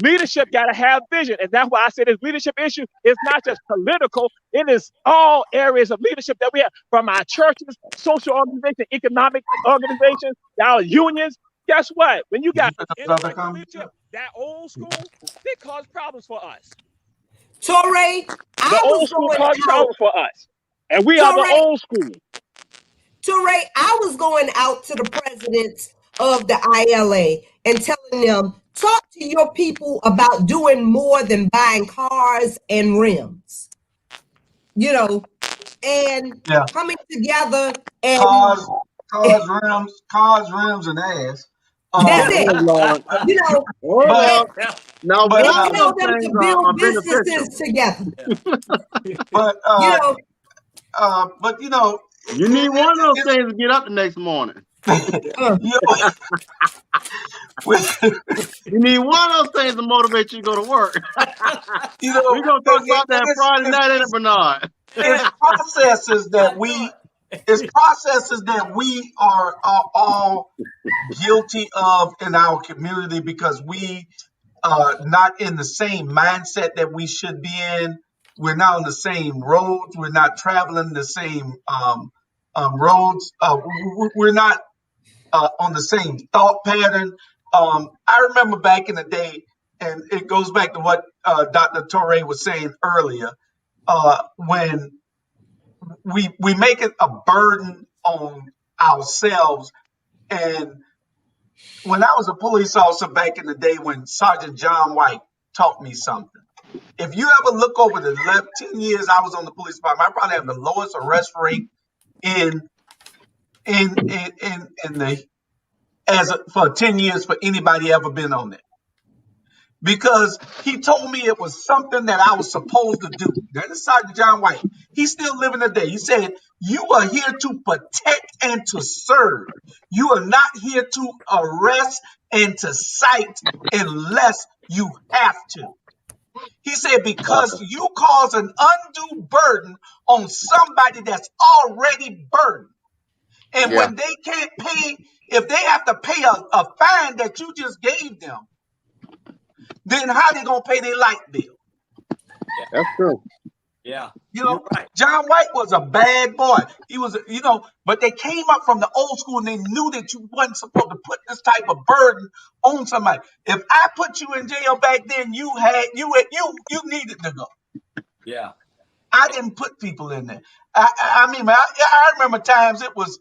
Leadership got to have vision. And that's why I said this leadership issue is not just political. It is all areas of leadership that we have, from our churches, social organizations, economic organizations, our unions. Guess what? When you got ineffective leadership, that old school, they cause problems for us. Torrey, The old school causes problems for us. And we are the old school. Torrey, I was going out to the presidents of the ILA and telling them, talk to your people about doing more than buying cars and rims, you know, and coming together and cars, rims, and ass. That's it. You know, now and tell them to build businesses together. But you know, but you know, you need one of those things to get up the next morning. You need one of those things to motivate you to go to work. You know, we're gonna talk about that Friday night, ain't it, Bernard? It's processes that we are all guilty of in our community because we are not in the same mindset that we should be in. We're not on the same roads. We're not traveling the same roads. We're not on the same thought pattern. I remember back in the day, and it goes back to what Dr. Torrey was saying earlier, when we make it a burden on ourselves. And when I was a police officer back in the day, when Sergeant John White taught me something, if you ever look over the last 10 years I was on the police department, I probably have the lowest arrest rate for 10 years for anybody ever been on there. Because he told me it was something that I was supposed to do. That is Sergeant John White. He's still living today. He said, you are here to protect and to serve. You are not here to arrest and to cite unless you have to. He said, because you cause an undue burden on somebody that's already burdened. And when they can't pay, if they have to pay a fine that you just gave them, then how they gonna pay their light bill? That's true. Yeah. You know, John White was a bad boy. He was, but they came up from the old school and they knew that you wasn't supposed to put this type of burden on somebody. If I put you in jail back then, you needed to go. Yeah. I didn't put people in there. I remember times it was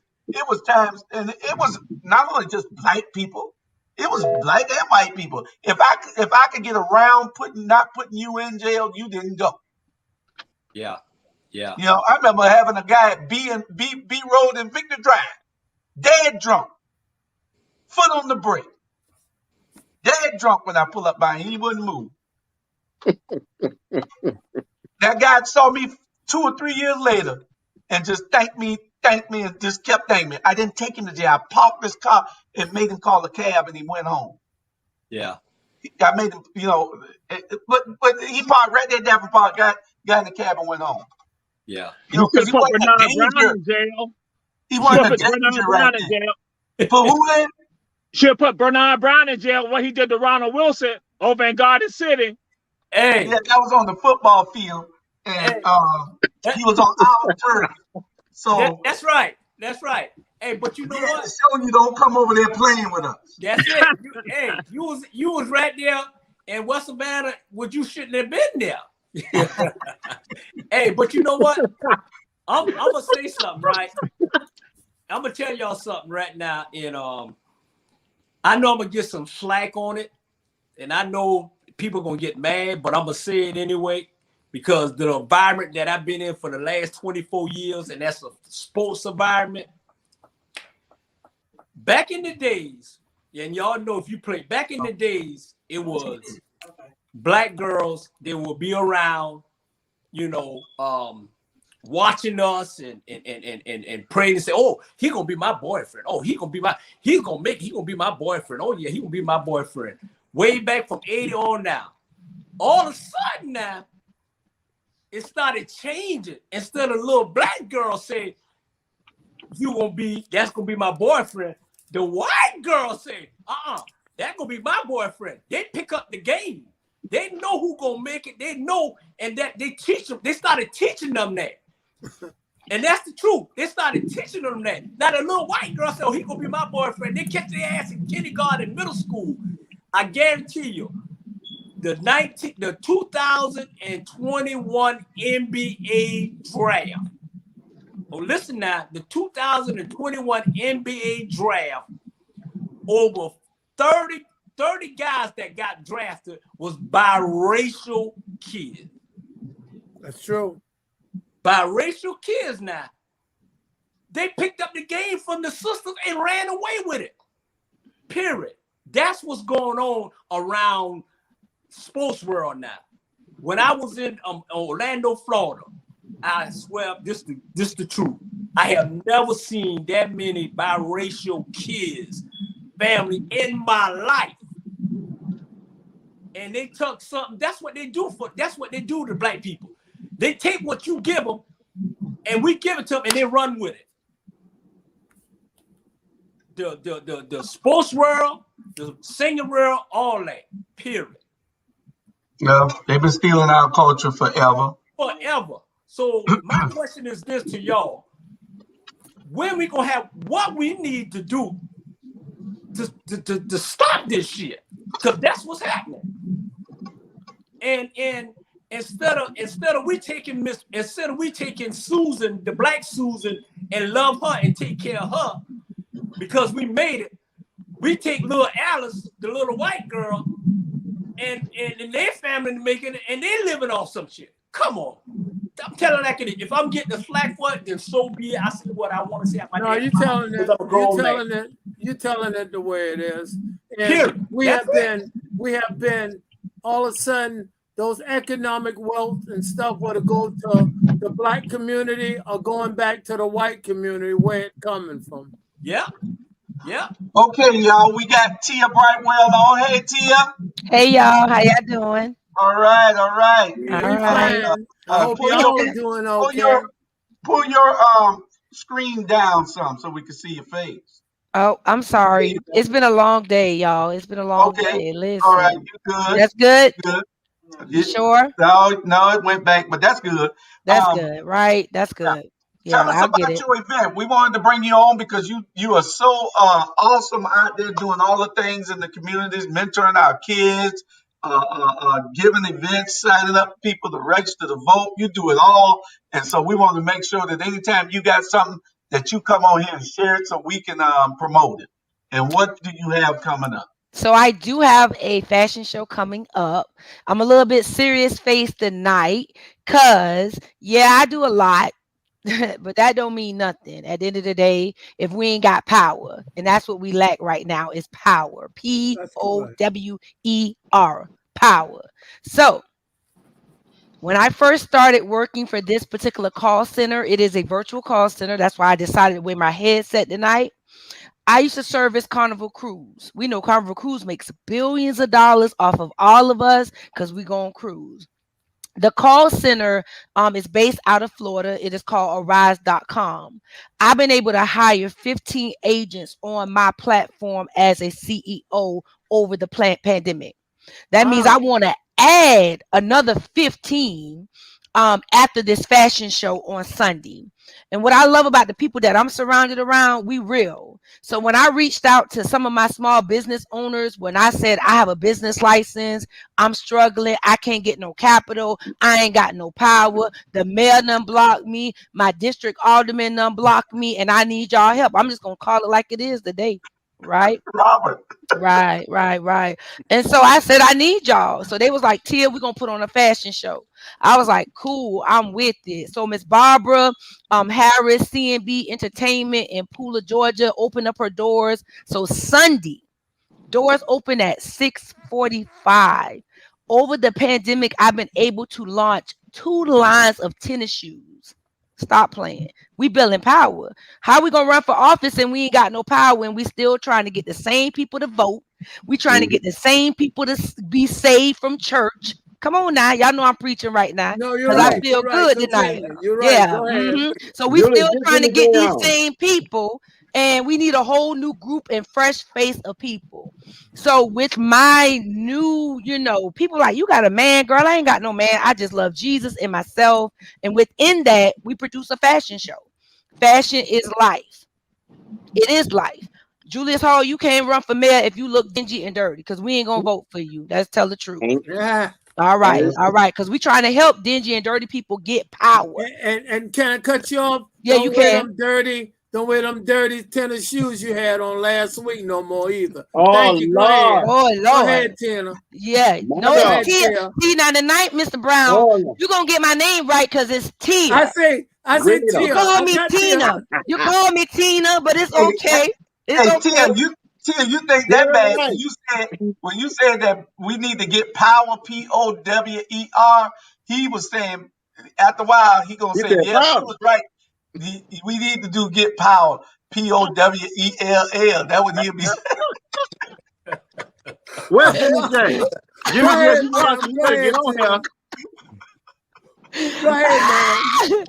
times, and it was not only just black people. It was black and white people. If I could get around not putting you in jail, you didn't go. Yeah. Yeah. You know, I remember having a guy at B Road in Victor Drive, dead drunk, foot on the brake, dead drunk when I pull up by him. He wouldn't move. That guy saw me 2 or 3 years later and just thanked me, and just kept thanking me. I didn't take him to jail. I parked his car and made him call a cab, and he went home. Yeah. I made him, but he parked right there, Dapper Park, got in the cab and went home. Yeah. You could put Bernard Brown in jail. He wasn't a danger right there. Put who in? Should put Bernard Brown in jail. What he did to Ronald Wilson over in Garden City. Hey. Yeah, that was on the football field, and he was on our turf. So that's right. That's right. Hey, but you know what? Show you don't come over there playing with us. That's it. You was right there in West Savannah, but you shouldn't have been there. Hey, but you know what? I'm gonna say something, right? I'm gonna tell y'all something right now, and I know I'm gonna get some slack on it, and I know people are gonna get mad, but I'm gonna say it anyway. Because the environment that I've been in for the last 24 years, and that's a sports environment. Back in the days, and y'all know if you play, back in the days, it was black girls, they will be around, watching us and praying and say, oh, he gonna be my boyfriend. Oh, he gonna be my boyfriend. Oh yeah, he gonna be my boyfriend. Way back from 80 on now. All of a sudden now, it started changing. Instead of little black girls say, that's gonna be my boyfriend, the white girl say, That gonna be my boyfriend. They pick up the game. They know who gonna make it. They know, and that they teach them. They started teaching them that. And that's the truth. They started teaching them that. Now the little white girl said, oh, he gonna be my boyfriend. They catch their ass in kindergarten, middle school. I guarantee you, the 2021 NBA draft. Oh, listen now, the 2021 NBA draft, over 30 guys that got drafted was biracial kids. That's true. Biracial kids now. They picked up the game from the sisters and ran away with it. Period. That's what's going on around sports world now. When I was in Orlando, Florida, I swear this the truth. I have never seen that many biracial kids, family in my life. And they took something. That's what they do to black people. They take what you give them, and we give it to them, and they run with it. The sports world, the singing world, all that. Period. Yeah, they've been stealing our culture forever. Forever. So my question is this to y'all: when we gonna have what we need to do to stop this shit? Because that's what's happening. And instead of we taking Susan, the black Susan, and love her and take care of her because we made it, we take little Alice, the little white girl, and their family making it, and they living off some shit. Come on. I'm telling that kid, if I'm getting the slack for it, then so be it. I say what I want to say. No, you're telling it the way it is. And we have been all of a sudden those economic wealth and stuff where to go to the black community are going back to the white community where it's coming from. Yeah. Okay, y'all, we got Tia Brightwell on. Hey, Tia. Hey, y'all. How y'all doing? All right. All right. I hope y'all are doing okay. Pull your screen down some so we can see your face. Oh, I'm sorry. It's been a long day, y'all. It's been a long day. Listen. All right, you good. That's good? Good. You sure? No, it went back, but that's good. That's good, right? That's good. Tell us about your event. We wanted to bring you on because you are so awesome out there doing all the things in the communities, mentoring our kids, giving events, signing up people to register to vote. You do it all. And so we want to make sure that anytime you got something that you come on here and share it so we can promote it. And what do you have coming up? So I do have a fashion show coming up. I'm a little bit serious faced tonight because, I do a lot. But that don't mean nothing. At the end of the day, if we ain't got power, and that's what we lack right now is power. Power. Power. So when I first started working for this particular call center, it is a virtual call center. That's why I decided to wear my headset tonight. I used to service Carnival Cruise. We know Carnival Cruise makes billions of dollars off of all of us because we go on cruise. The call center is based out of Florida. It is called arise.com. I've been able to hire 15 agents on my platform as a CEO over the pandemic. That means I want to add another 15 after this fashion show on Sunday. And what I love about the people that I'm surrounded around, we real. So when I reached out to some of my small business owners, when I said I have a business license, I'm struggling, I can't get no capital, I ain't got no power, the mayor done blocked me, my district alderman done blocked me, and I need y'all help. I'm just gonna call it like it is today. Right? Robert. Right. And so I said, I need y'all. So they was like, Tia, we're going to put on a fashion show. I was like, cool, I'm with it. So Miss Barbara Harris, CNB Entertainment in Pooler, Georgia, opened up her doors. So Sunday, doors open at 6:45. Over the pandemic, I've been able to launch 2 lines of tennis shoes. Stop playing. We building power. How we gonna run for office and we ain't got no power and we still trying to get the same people to vote? We trying to get the same people to be saved from church. Come on now, y'all know I'm preaching right now. No, you're right. I feel good tonight. You're right. Yeah. So we still trying to get these same people and we need a whole new group and fresh face of people. So with my new, people like, you got a man, girl, I ain't got no man. I just love Jesus and myself. And within that, we produce a fashion show. Fashion is life. It is life. Julius Hall, you can't run for mayor if you look dingy and dirty, because we ain't gonna vote for you. Let's tell the truth. Yeah. All right, because we trying to help dingy and dirty people get power. And can I cut you off? Yeah, don't you wear can. them dirty. Don't wear them dirty tennis shoes you had on last week no more either. Oh, Thank you. Go Lord. ahead. Oh Lord. Go ahead, Tina. Yeah. My No, God. it's Tia. See, now tonight, Mr. Brown, Oh, you're gonna get my name right because it's Tia. I say Rita. You Tia. call I me got Tina. You call me Tina, but it's Hey, okay. It's hey, okay. Tia, you think Get that it bad right. when you said that we need to get power, POWER? He was saying after a while he gonna You say, said yeah, she power. was right. We need to do get power, POWELL. That would he'll be. Where's Jimmy J? Go Jimmy J, ahead, if you watching, Tim. you Go better ahead, get on here. Tim. Go ahead, man.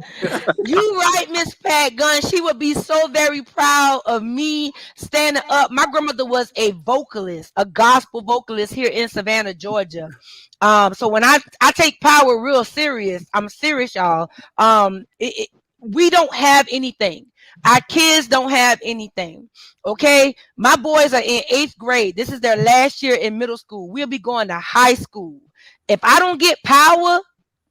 You right, Miss Pat Gunn. She would be so very proud of me standing up. My grandmother was a vocalist, a gospel vocalist here in Savannah, Georgia. So when I take power real serious, I'm serious, y'all. We don't have anything. Our kids don't have anything. Okay, my boys are in 8th grade. This is their last year in middle school. We'll be going to high school. If I don't get power,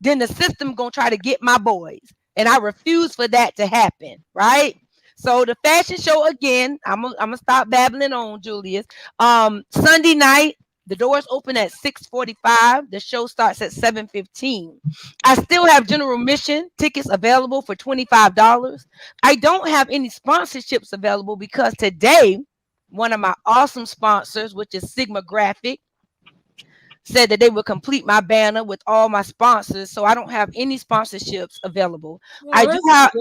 then the system gonna try to get my boys, and I refuse for that to happen, right? So the fashion show again, I'm gonna stop babbling on, Julius. Sunday night, the doors open at 6:45. The show starts at 7:15. I still have general admission tickets available for $25. I don't have any sponsorships available because today, one of my awesome sponsors, which is Sigma Graphic, said that they would complete my banner with all my sponsors, so I don't have any sponsorships available. I do have,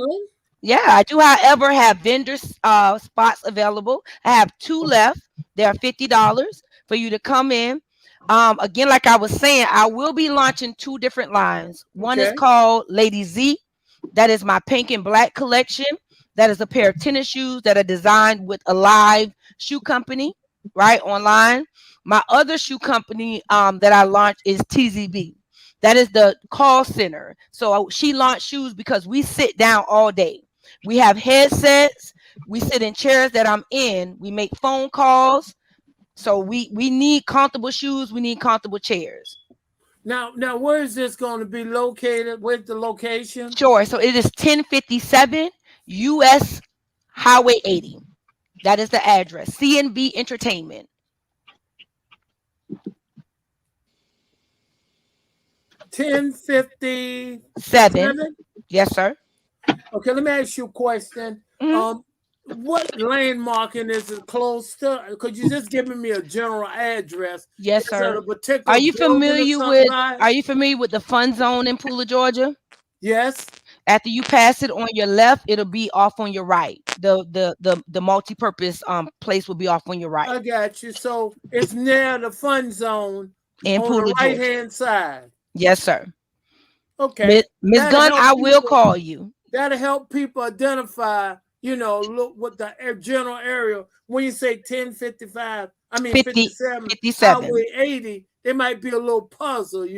I do, however, have vendor spots available. I have 2 left. They are $50 for you to come in. Again, like I was saying, I will be launching 2 different lines. One is called Lady Z. That is my pink and black collection. That is a pair of tennis shoes that are designed with a live shoe company, right, online. My other shoe company that I launched is TZB. That is the call center. So she launched shoes because we sit down all day. We have headsets. We sit in chairs that I'm in. We make phone calls. So we need comfortable shoes. We need comfortable chairs. Now, where is this going to be located? Where's the location? Sure. So it is 1057 US Highway 80. That is the address. CNB Entertainment. 1057. Yes, sir. Okay, let me ask you a question. What landmarking is it close to? Could you just give me a general address? Yes, sir. Are you familiar with the Fun Zone in Pooler, Georgia? Yes. After you pass it on your left, it'll be off on your right. The multi-purpose place will be off on your right. I got you. So it's near the Fun Zone in on Pooler, the right hand side. Yes, sir. Okay. Miss Gunn, I will call you. That'll help people identify, look what the general area. When you say 1055, 57, 57. Highway 80, they might be a little puzzle,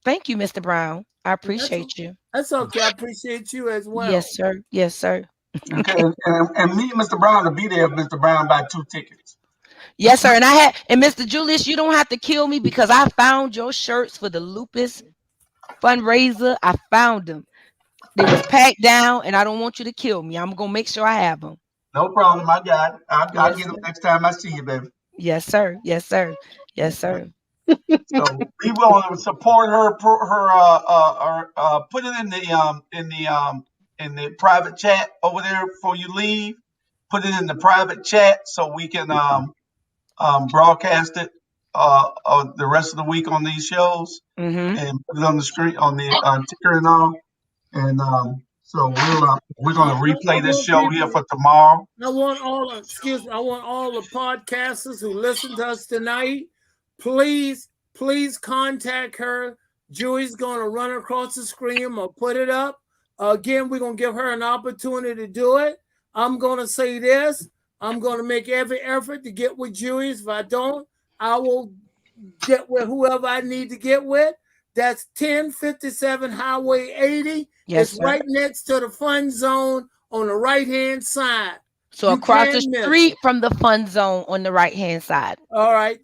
Thank you, Mr. Brown. I appreciate you. That's okay. I appreciate you as well. Yes, sir. Yes, sir. Okay, and me and Mr. Brown will be there if Mr. Brown buy 2 tickets. Yes, sir. And Mr. Julius, you don't have to kill me because I found your shirts for the lupus fundraiser. I found them. They was packed down, and I don't want you to kill me. I'm gonna make sure I have them. No problem. I got it. I'll get them next time I see you, baby. Yes, sir. Yes, sir. Yes, sir. So we will support her. Put it in the private chat over there before you leave. Put it in the private chat so we can broadcast it the rest of the week on these shows, and put it on the screen on the ticker and all. And so we're gonna replay this show here for tomorrow. I want all the podcasters who listen to us tonight. Please contact her. Joey's gonna run across the screen or put it up. Again, we're gonna give her an opportunity to do it. I'm going to say this. I'm going to make every effort to get with Julius. If I don't, I will get with whoever I need to get with. That's 1057 Highway 80. Yes, It's sir. right next to the fun zone on the right-hand side. So You across the can't miss street it. from the fun zone on the right-hand side. All right.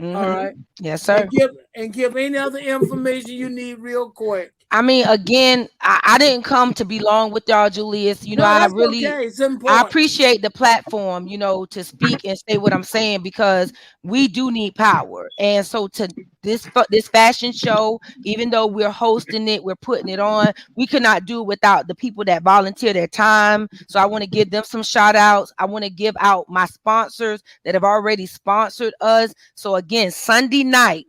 Mhm. All right. Yes, sir. And give any other information you need real quick. I mean, again, I didn't come to be long with y'all, Julius. You know, No, I that's really okay. It's I important. appreciate the platform, you know, to speak and say what I'm saying, because we do need power. And so to this fashion show, even though we're hosting it, we're putting it on, we could not do it without the people that volunteer their time. So I want to give them some shout outs. I want to give out my sponsors that have already sponsored us. So again, Sunday night,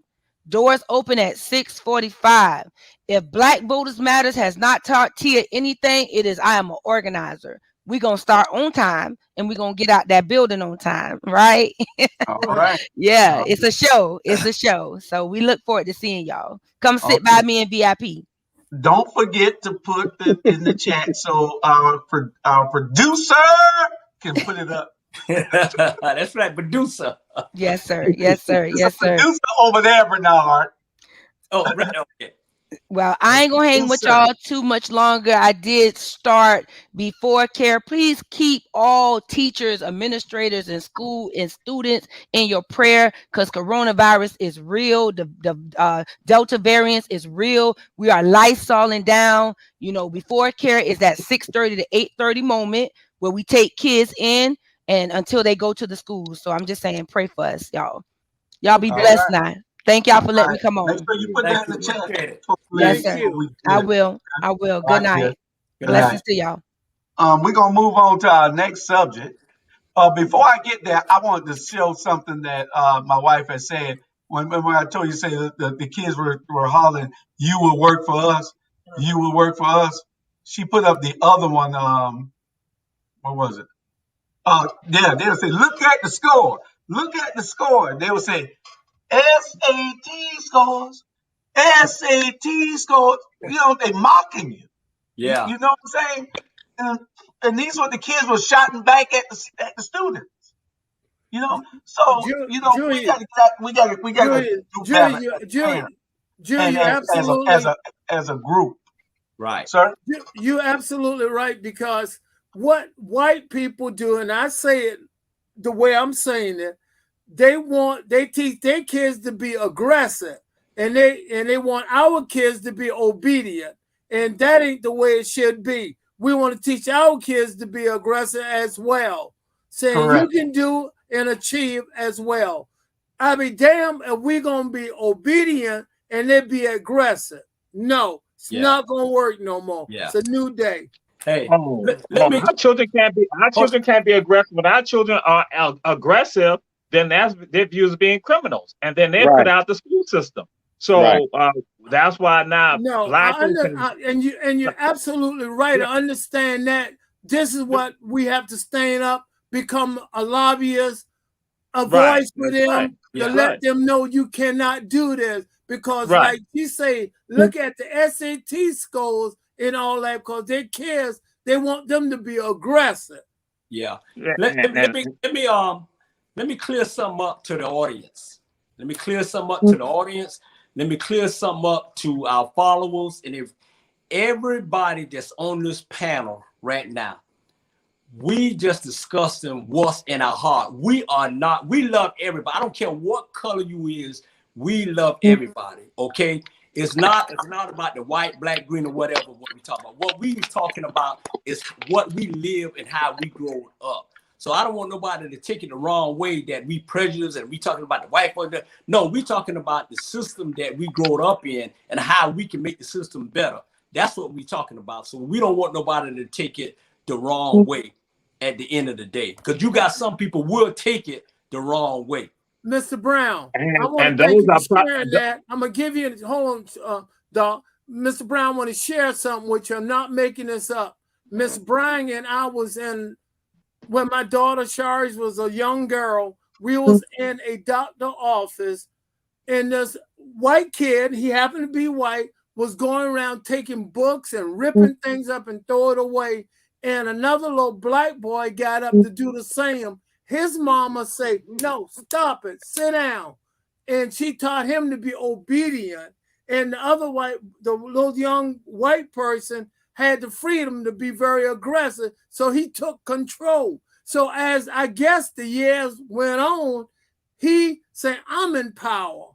doors open at 6:45. If Black Voters Matters has not taught Tia anything, it is I am an organizer. We're going to start on time and we're going to get out that building on time, right? All right. Yeah, it's a show. It's a show. So we look forward to seeing y'all. Come sit by me in VIP. Don't forget to put it in the chat so our producer can put it up. That's right, producer. Yes, sir. Yes, sir. Yes, sir. Producer over there, Bernard. Oh, right. Okay. Well, I ain't gonna hang with y'all too much longer. I did start before care. Please keep all teachers, administrators, and school and students in your prayer, because coronavirus is real. The Delta variant is real. We are Lysoling down. You know, before care is that 6:30 to 8:30 moment where we take kids in and until they go to the schools. So I'm just saying, pray for us, y'all. Y'all be blessed now. Thank y'all for letting me come Make on. sure you put that in the chat. Yes, sir. I will. I will. Good night. Blessings to y'all. We're gonna move on to our next subject. Before I get there, I wanted to show something that my wife had said when I told you, say the kids were hollering, "You will work for us. You will work for us." She put up the other one. What was it? Yeah, they would say, "Look at the score. Look at the score." They would say, "SAT scores. SAT scores." You know, they mocking you. Yeah. You know what I'm saying? And these were the kids were shouting back at the students. You know, so you know we gotta do better. Julie, you absolutely as a group, right, sir. You're absolutely right, because what white people do, and I say it the way I'm saying it, they teach their kids to be aggressive, and they want our kids to be obedient, and that ain't the way it should be. We want to teach our kids to be aggressive as well, saying Correct. you can do and achieve as well. I be damn if we gonna be obedient and they be aggressive. No, it's not gonna work no more. It's a new day. Hey, our children can't be aggressive. When our children are aggressive, then they're viewed as being criminals, and then they're put out the school system. So that's why now and you're absolutely right. I understand that. This is what we have to stand up, become a lobbyist, a voice for them, to let them know you cannot do this. Because like you say, look at the SAT scores and all that, because their kids, they want them to be aggressive. Yeah. Let me clear something up to the audience. Let me clear something up to the audience. Let me clear something up to our followers. And if everybody that's on this panel right now, we just discussing what's in our heart. We love everybody. I don't care what color you is. We love everybody. Okay. It's not about the white, black, green, or whatever what we talk about. What we talking about is what we live and how we grow up. So I don't want nobody to take it the wrong way that we prejudice and we talking about the white folk. No, we talking about the system that we grew up in and how we can make the system better. That's what we talking about. So we don't want nobody to take it the wrong way at the end of the day, because you got some people will take it the wrong way. Mr. Brown, I want to thank you for sharing that. I'm gonna give you Doc. Mr. Brown, want to share something with you. I'm not making this up. Miss Brown and I was in, when my daughter Shari's was a young girl, we was in a doctor office, and this white kid, he happened to be white, was going around taking books and ripping things up and throw it away. and another little black boy got up to do the same. His mama say, "No, stop it, sit down," and she taught him to be obedient. And the little young white person had the freedom to be very aggressive, so he took control. So as I guess the years went on, he said, "I'm in power."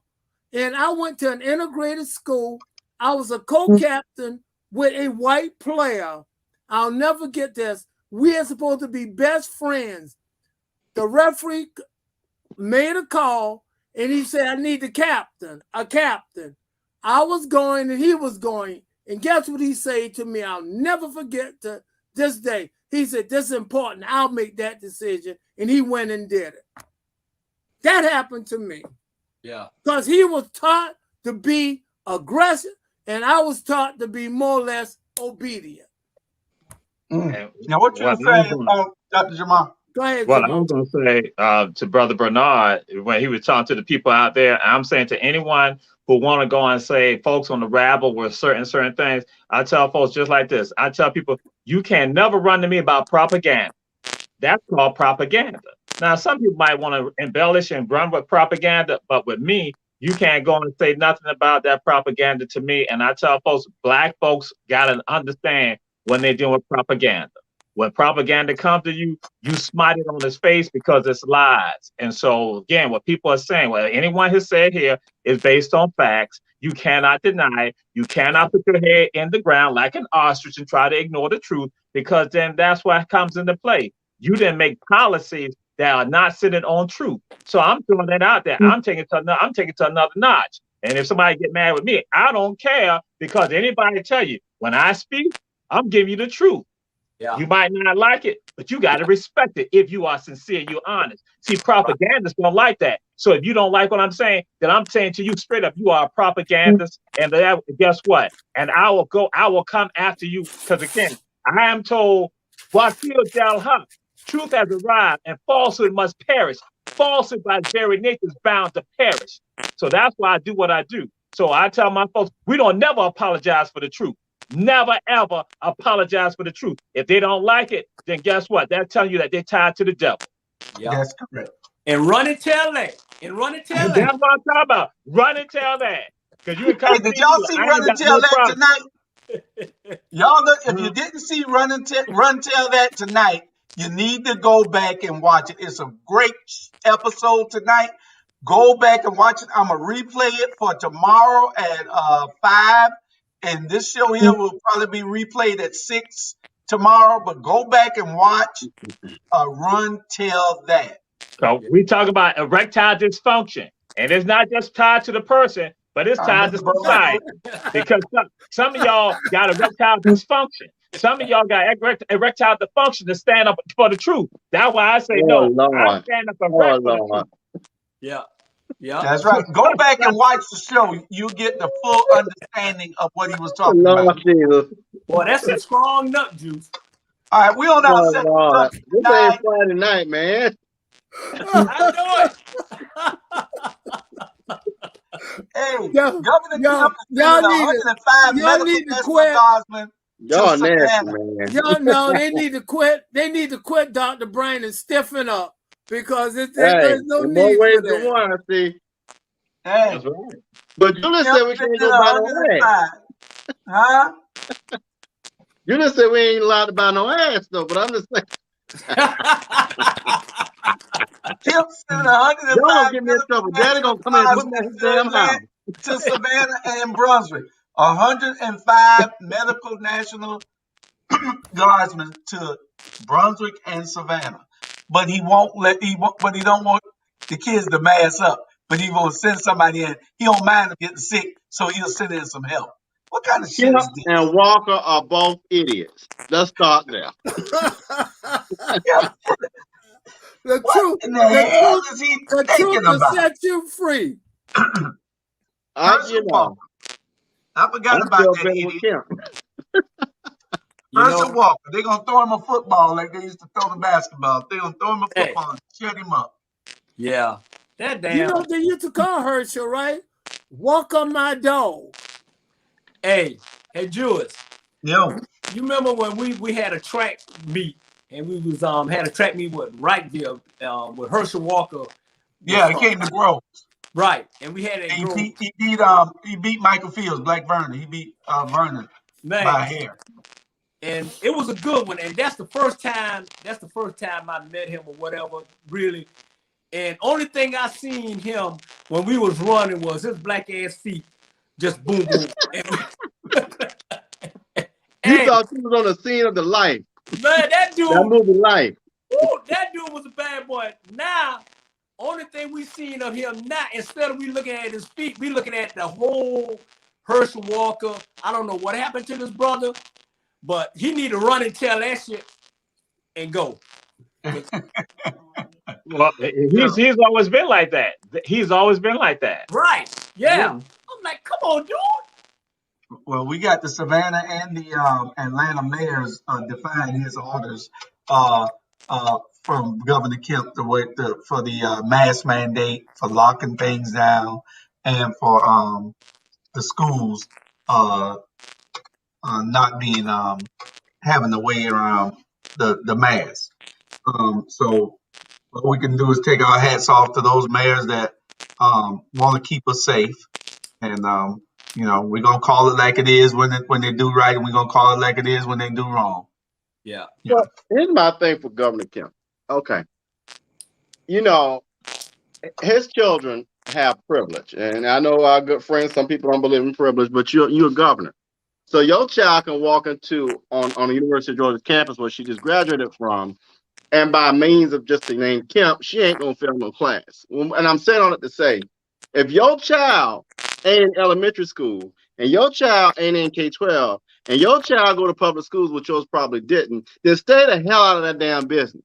And I went to an integrated school. I was a co-captain with a white player. I'll never get this. We are supposed to be best friends. The referee made a call and he said, "I need a captain. I was going and he was going. And guess what he said to me? I'll never forget to this day. He said, "This is important. I'll make that decision." And he went and did it. That happened to me. Yeah. Because he was taught to be aggressive and I was taught to be more or less obedient. Now, what you saying, Dr. Jamal? Go ahead, Well, Jamal. I was going to say to Brother Bernard, when he was talking to the people out there, I'm saying to anyone who want to go and say folks on the Rabble were certain things, I tell folks just like this. I tell people, you can never run to me about propaganda. That's called propaganda. Now, some people might want to embellish and run with propaganda, but with me, you can't go and say nothing about that propaganda to me. And I tell folks, black folks got to understand when they're doing propaganda. When propaganda comes to you, you smite it on his face because it's lies. And so, again, what people are saying, what anyone has said here is based on facts. You cannot deny it. You cannot put your head in the ground like an ostrich and try to ignore the truth, because then that's what comes into play. You didn't make policies that are not sitting on truth. So I'm throwing that out there. I'm taking it to another notch. And if somebody get mad with me, I don't care, because anybody tell you when I speak, I'm giving you the truth. Yeah. You might not like it, but you got to respect it if you are sincere, you're honest. See, propagandists don't like that. So if you don't like what I'm saying, then I'm saying to you straight up, you are a propagandist. And guess what? And I will come after you, because again, I am told, Wakil Dal Haq, truth has arrived and falsehood must perish. Falsehood by its very nature is bound to perish. So that's why I do what I do. So I tell my folks, we don't never apologize for the truth. Never, ever apologize for the truth. If they don't like it, then guess what? They're telling you that they're tied to the devil. Yeah, that's correct. And run and tell that. And run and tell that. That's what I'm talking about. Run and tell that. Because you hey, did y'all see Run and Tell That tonight? Y'all look, if you didn't see Run Tell That tonight, you need to go back and watch it. It's a great episode tonight. Go back and watch it. I'm going to replay it for tomorrow at 5. And this show here will probably be replayed at 6 tomorrow. But go back and watch Run Tell That. So we talk about erectile dysfunction. And it's not just tied to the person, but it's tied to society. Because some of y'all got erectile dysfunction. Some of y'all got erectile dysfunction to stand up for the truth. That's why I say no. I stand up for the truth. Yeah. Yeah, that's right. Go back and watch the show. You get the full understanding of what he was talking about. Jesus. Boy, that's some strong nut juice. All right, we on our second subject. This ain't Friday night, man. I know it. Hey, Governor Trump is 105 medical guardsmen. Y'all nasty, man. Y'all know they need to quit. They need to quit Dr. Brain and stiffen up. Because there's no need ways for that. to one, see. Hey, right. But you just said we can't go buy no ass. Huh? You just said we ain't allowed to buy no ass, though. But I'm just saying. Tips in 105. Y'all get me in trouble. Daddy gonna come in and put me in his damn house. To Savannah and Brunswick. 105 medical national guardsmen to Brunswick and Savannah. But he but he don't want the kids to mask up. But he will send somebody in. He don't mind them getting sick, so he'll send in some help. What kind of shit is this? And Walker are both idiots. Let's start there. The truth will set you free. I forgot about that idiot. Herschel Walker, they're going to throw him a football like they used to throw the basketball. They're going to throw him a football and shut him up. Yeah. That damn. You know, they used to call Herschel, right? Walk on my dog. Hey, Jules. Yo. you remember when we had a track meet and we was had a track meet with Wrightville with Herschel Walker. Yeah, he came to Grove. Right, and we had a Grove. He beat Michael Fields, Black Vernon. He beat Vernon by a hair. And it was a good one. And that's the first time I met him or whatever, really. And only thing I seen him when we was running was his black ass feet just boom boom. You thought he was on the scene of the life. Man, that movie Life. Ooh, that dude was a bad boy. Now, only thing we seen of him now, instead of we looking at his feet, we looking at the whole Herschel Walker. I don't know what happened to this brother, but he need to run and tell that shit and go. Well, he's always been like that. He's always been like that. Right. Yeah. I'm like, come on, dude. Well, we got the Savannah and the Atlanta mayors defying his orders from Governor Kemp for the mask mandate, for locking things down, and for the schools not being having the way around the mask. So what we can do is take our hats off to those mayors that want to keep us safe, and we're gonna call it like it is when they do right, and we're gonna call it like it is when they do wrong. Yeah. Well, here's my thing for Governor Kemp. Okay. His children have privilege. And I know our good friends, some people don't believe in privilege, but you're a governor. So your child can walk into on the University of Georgia campus where she just graduated from, and by means of just the name Kemp, she ain't gonna fail no class. And I'm saying all it to say, if your child ain't in elementary school, and your child ain't in K-12, and your child go to public schools, which yours probably didn't, then stay the hell out of that damn business.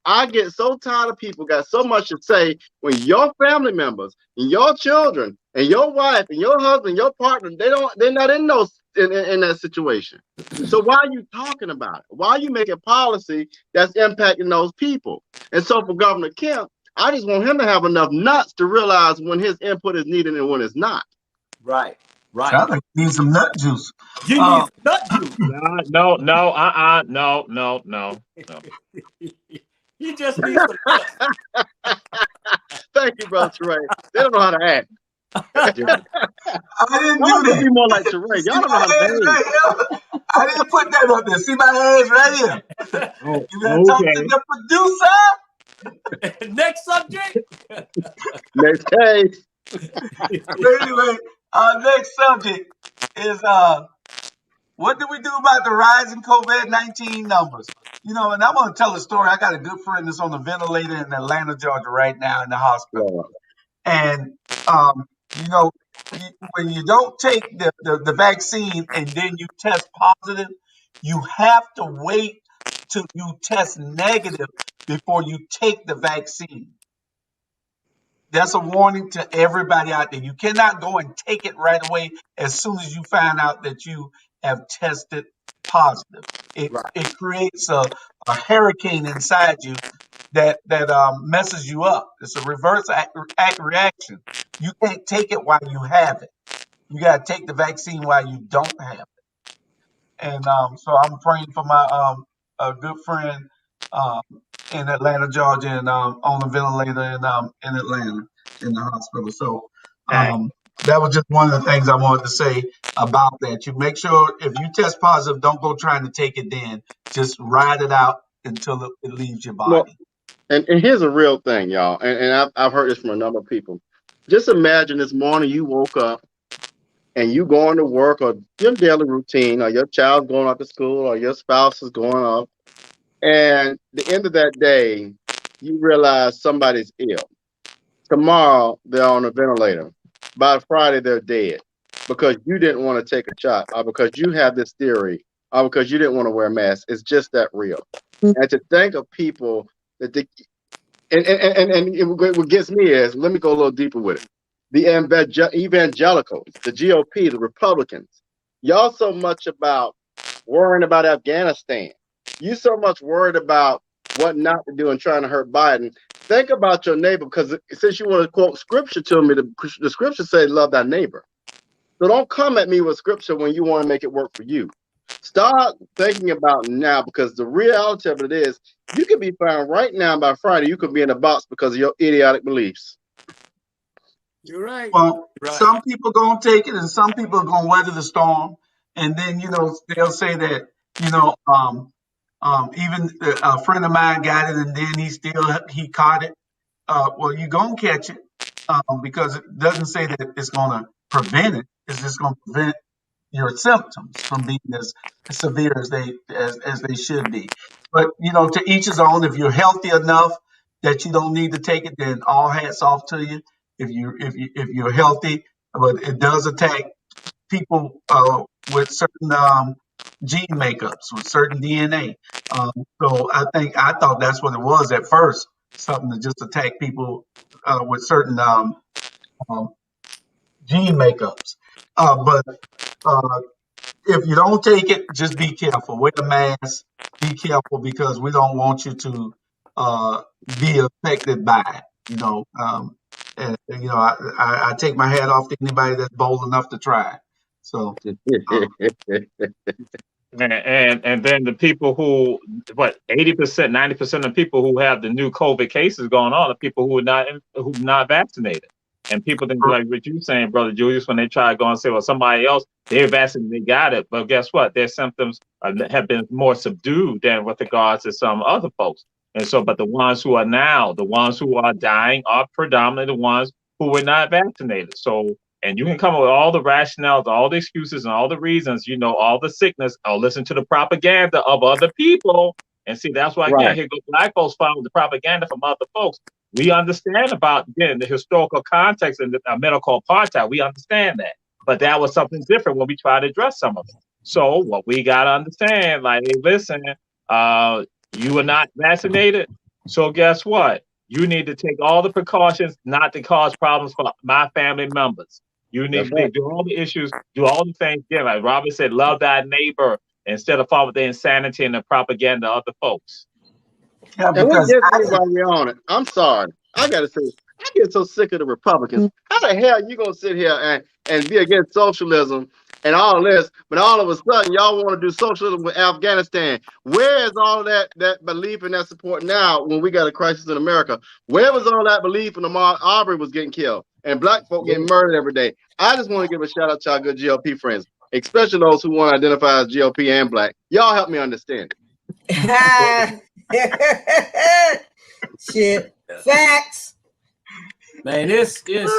I get so tired of people got so much to say when your family members and your children and your wife and your husband, your partner, they're not in that situation. So why are you talking about it? Why are you making policy that's impacting those people? And so for Governor Kemp, I just want him to have enough nuts to realize when his input is needed and when it's not. Right. I think you need some nut juice. You need nut juice. No. You just need some nuts. Thank you, brother Teray. They don't know how to act. I didn't do that. Be more like Teray. Y'all don't know how to behave. Right, I didn't put that up there. See my hands right here. You better talk to the producer. Next subject. Next case. But anyway, our next subject is what do we do about the rising COVID-19 numbers? And I'm going to tell a story. I got a good friend that's on the ventilator in Atlanta, Georgia, right now in the hospital. And when you don't take the vaccine and then you test positive, you have to wait till you test negative before you take the vaccine. That's a warning to everybody out there. You cannot go and take it right away as soon as you find out that you have tested positive. It creates a hurricane inside you that messes you up. It's a reverse reaction. You can't take it while you have it. You got to take the vaccine while you don't have it. And so I'm praying for my a good friend in Atlanta, Georgia, and on the ventilator in Atlanta in the hospital. So that was just one of the things I wanted to say about that. You make sure if you test positive, don't go trying to take it then. Just ride it out until it leaves your body. Well, and here's a real thing, y'all. And I've heard this from a number of people. Just imagine this morning you woke up and you going to work or your daily routine, or your child's going off to school, or your spouse is going off. And the end of that day, you realize somebody's ill. Tomorrow, they're on a ventilator. By Friday, they're dead because you didn't want to take a shot, or because you have this theory, or because you didn't want to wear a mask. It's just that real. And to think of people that what gets me is, let me go a little deeper with it. The evangelicals, the GOP, the Republicans, y'all so much about worrying about Afghanistan. You so much worried about what not to do and trying to hurt Biden. Think about your neighbor, because since you want to quote scripture to me, the scripture says love thy neighbor. So don't come at me with scripture when you want to make it work for you. Start thinking about now, because the reality of it is you can be found right now by Friday. You could be in a box because of your idiotic beliefs. You're right. Well, Right. some people gonna take it, and some people are gonna weather the storm. And then they'll say that even a friend of mine got it, and then he caught it. Well, you're gonna catch it because it doesn't say that it's gonna prevent it. It's just gonna prevent your symptoms from being as severe as they should be. But to each his own. If you're healthy enough that you don't need to take it, then all hats off to you. If you're healthy, but it does attack people with certain gene makeups, with certain DNA. So I thought that's what it was at first, something to just attack people with certain gene makeups. But if you don't take it, just be careful. Wear a mask. Be careful because we don't want you to be affected by it. And I take my hat off to anybody that's bold enough to try it. So, And then the people who 80%, 90% of people who have the new COVID cases going on are people who are not vaccinated. And people think like what you're saying, Brother Julius, when they try to go and say, well, somebody else, they're vaccinated, they got it. But guess what? Their symptoms have been more subdued than with regards to some other folks. And so, but the ones who are dying are predominantly the ones who were not vaccinated. So, and you can come up with all the rationales, all the excuses, and all the reasons, all the sickness, or listen to the propaganda of other people. And see, that's why, again, here go Black folks following the propaganda from other folks. We understand about, again, the historical context and the medical apartheid. We understand that. But that was something different when we try to address some of it. So what we got to understand, like, hey, listen, you are not vaccinated. So guess what? You need to take all the precautions not to cause problems for my family members. You need to do all the issues, do all the things. Again, like Robert said, love thy neighbor instead of following the insanity and the propaganda of the folks. Yeah, and we get anybody on it. I'm sorry. I gotta say, I get so sick of the Republicans. How the hell you gonna sit here and be against socialism and all this, but all of a sudden y'all want to do socialism with Afghanistan? Where is all that belief and that support now when we got a crisis in America? Where was all that belief when Ahmaud Arbery was getting killed and black folk getting murdered every day? I just want to give a shout out to our good GOP friends, especially those who want to identify as GOP and black. Y'all help me understand it. Shit. Facts. Man, this is,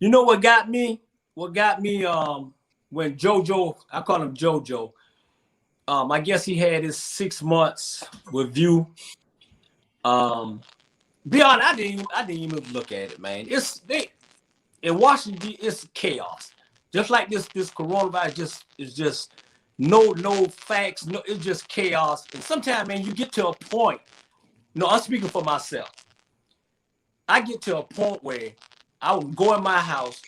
what got me? What got me when JoJo, I call him JoJo, I guess he had his 6 months with View. Be honest, I didn't even look at it, man. In Washington, it's chaos. Just like this coronavirus is just no facts, it's just chaos. And sometimes, man, you get to a point. No, I'm speaking for myself. I get to a point where I would go in my house,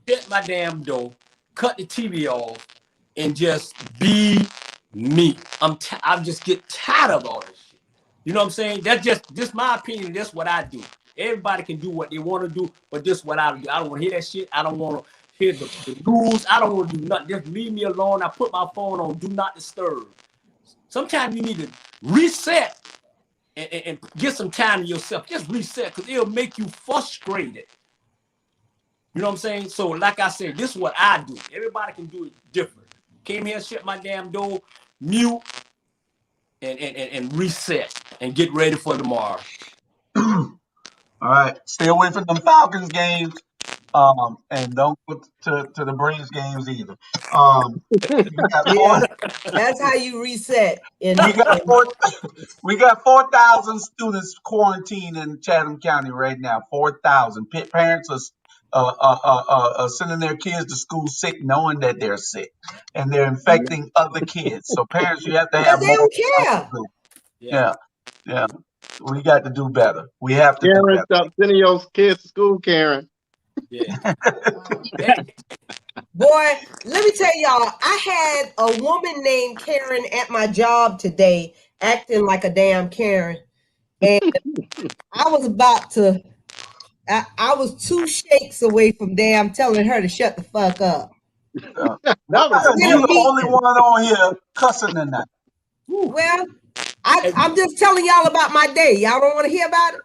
shut my damn door, cut the TV off, and just be me. I just get tired of all this shit. You know what I'm saying? That's just my opinion. That's what I do. Everybody can do what they want to do, but this is what I do. I don't want to hear that shit. I don't want to hear the news. I don't want to do nothing. Just leave me alone. I put my phone on do not disturb. Sometimes you need to reset and get some time to yourself. Just reset, because it'll make you frustrated. You know what I'm saying? So like I said, this is what I do. Everybody can do it different. Came here, shut my damn door, mute, and reset and get ready for tomorrow. All right. Stay away from the Falcons games. And don't go to the Braves games either. That's how you reset. We got 4,000 students quarantined in Chatham County right now. 4,000 parents are sending their kids to school sick, knowing that they're sick, and they're infecting other kids. So parents, you have to have more. Yeah. We got to do better. We have to do better. Stop sending your kids to school, Karen. Yeah. Boy, let me tell y'all, I had a woman named Karen at my job today acting like a damn Karen. And I was 2 shakes away from damn telling her to shut the fuck up. That was You the only one on here cussing tonight. Well, I'm just telling y'all about my day. Y'all don't want to hear about it?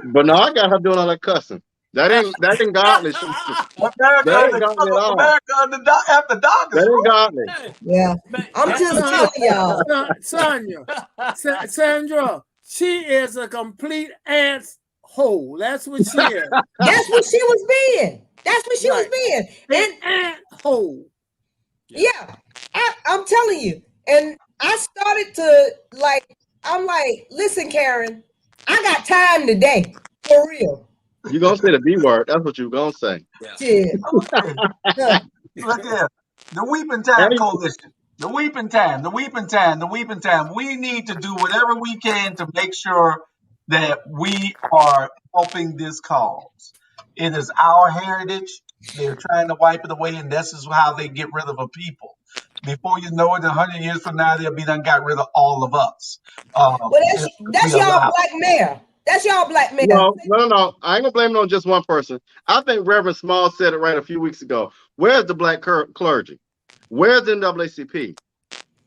But no, I got her doing all that cussing. That ain't godly. That ain't godly at all. America after dark That is ain't godly. Yeah. I'm just telling y'all. Sandra, she is a complete asshole. That's what she is. That's what she was being. That's what she was being. And asshole. Yeah, I'm telling you. And I started to I'm like, listen, Karen, I got time today. For real. You gonna say the B word. That's what you gonna say. Yeah. Look here. The Weeping Time Coalition. The Weeping Time. We need to do whatever we can to make sure that we are helping this cause. It is our heritage. They're trying to wipe it away, and this is how they get rid of a people. Before you know it, 100 years from now, they'll be done got rid of all of us. Well, that's y'all black mayor. That's y'all black mayor. No. I ain't gonna blame it on just one person. I think Reverend Small said it right a few weeks ago. Where's the black clergy? Where's the NAACP?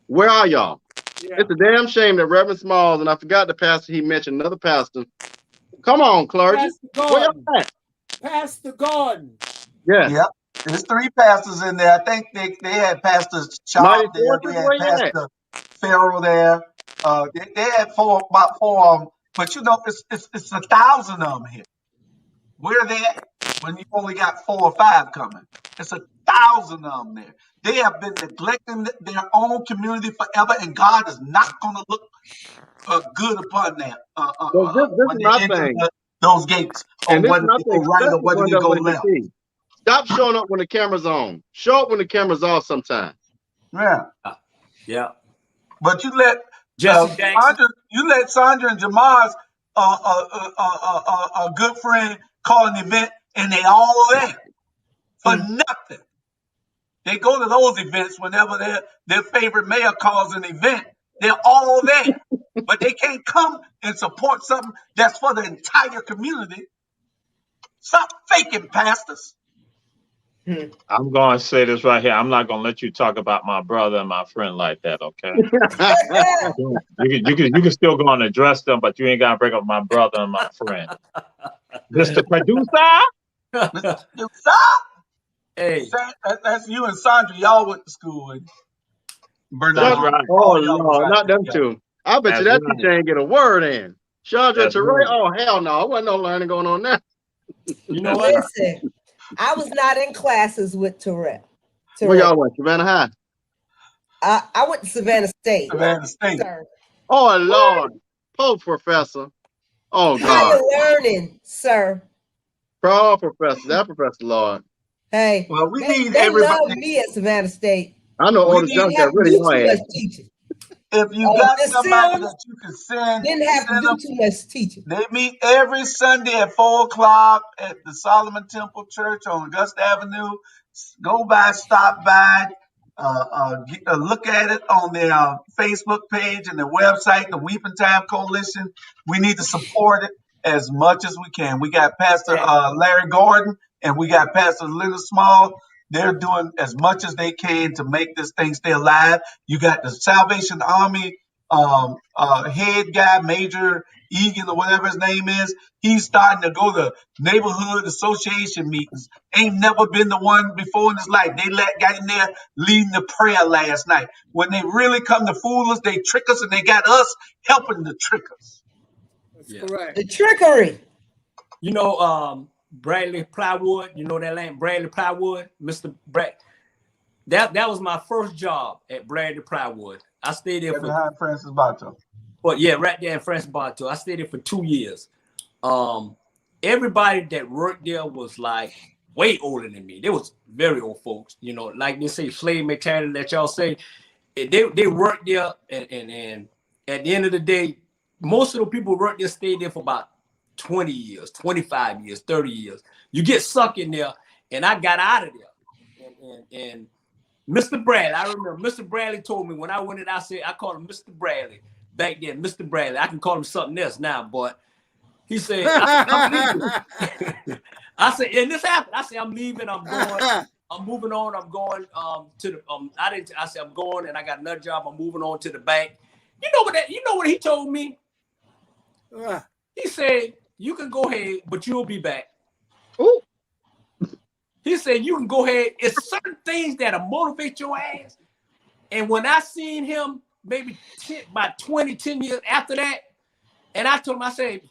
Where are y'all? Yeah. It's a damn shame that Reverend Smalls, and I forgot the pastor he mentioned, another pastor. Come on, clergy. Where y'all at? Pastor Gordon. Yeah. Yep. There's 3 pastors in there. I think they had Pastor Sharp there. They had Pastor Farrell there. They had about 4 of them. But you know, it's 1,000 of them here. Where are they at when you only got 4 or 5 coming? It's 1,000 of them there. They have been neglecting their own community forever, and God is not going to look good upon that. This is my thing. Those gates, or whether they go right or whether they go left. Stop showing up when the camera's on. Show up when the camera's off sometimes. Yeah. Yeah. But you let Sandra and Jamar's a good friend call an event, and they all there for nothing. They go to those events whenever their favorite mayor calls an event. They're all there, but they can't come and support something that's for the entire community. Stop faking, pastors. I'm going to say this right here. I'm not going to let you talk about my brother and my friend like that, okay? you can still go and address them, but you ain't got to bring up my brother and my friend. Mr. Producer? Mr. Producer? Hey. That's you and Sandra. Y'all went to school with Bernard. That's right. Oh, Lord, not them two. I bet you that teacher ain't get a word in. Chandra Teray? Oh, hell no. There wasn't no learning going on there. You know what? Listen. I was not in classes with Terrell. Where y'all went? Savannah High? I went to Savannah State. Savannah State. Sir. Oh, Lord. Pope professor. Oh, God. Higher learning, sir. Pro professor. That professor, Lord. Hey, well, they love me at Savannah State. I know all the junk that really annoying. If you got somebody that you can send, didn't have to do too much teaching. They meet every Sunday at 4:00 at the Solomon Temple Church on Augusta Avenue. Go by, stop by, look at it on their Facebook page and their website, the Weeping Time Coalition. We need to support it as much as we can. We got Pastor Larry Gordon and we got Pastor Leonard Small. They're doing as much as they can to make this thing stay alive. You got the Salvation Army head guy, Major Egan or whatever his name is. He's starting to go to neighborhood association meetings. Ain't never been the one before in his life. They got in there leading the prayer last night. When they really come to fool us, they trick us, and they got us helping to trick us. That's correct. The trickery. You know, Bradley Plywood, you know that name, Bradley Plywood, Mr. Brad. That was my first job at Bradley Plywood. I stayed there behind Francis Bartow. Well, yeah, right there in Francis Bartow. I stayed there for 2 years. Everybody that worked there was like way older than me. They was very old folks, you know, like they say slave mentality that y'all say. They worked there, and at the end of the day, most of the people worked there stayed there for about 20 years, 25 years, 30 years. You get sucked in there, and I got out of there. And Mr. Bradley, I remember Mr. Bradley told me when I went in, I called him Mr. Bradley back then. Mr. Bradley, I can call him something else now, but he said, I'm leaving. I said, and this happened. I said, I'm leaving, I'm going. I'm moving on. I'm going to the I said I'm going and I got another job. I'm moving on to the bank. You know what he told me? He said, you can go ahead, but you'll be back. Ooh. He said, you can go ahead. It's certain things that'll motivate your ass. And when I seen him maybe about 10 years after that, and I told him, I said,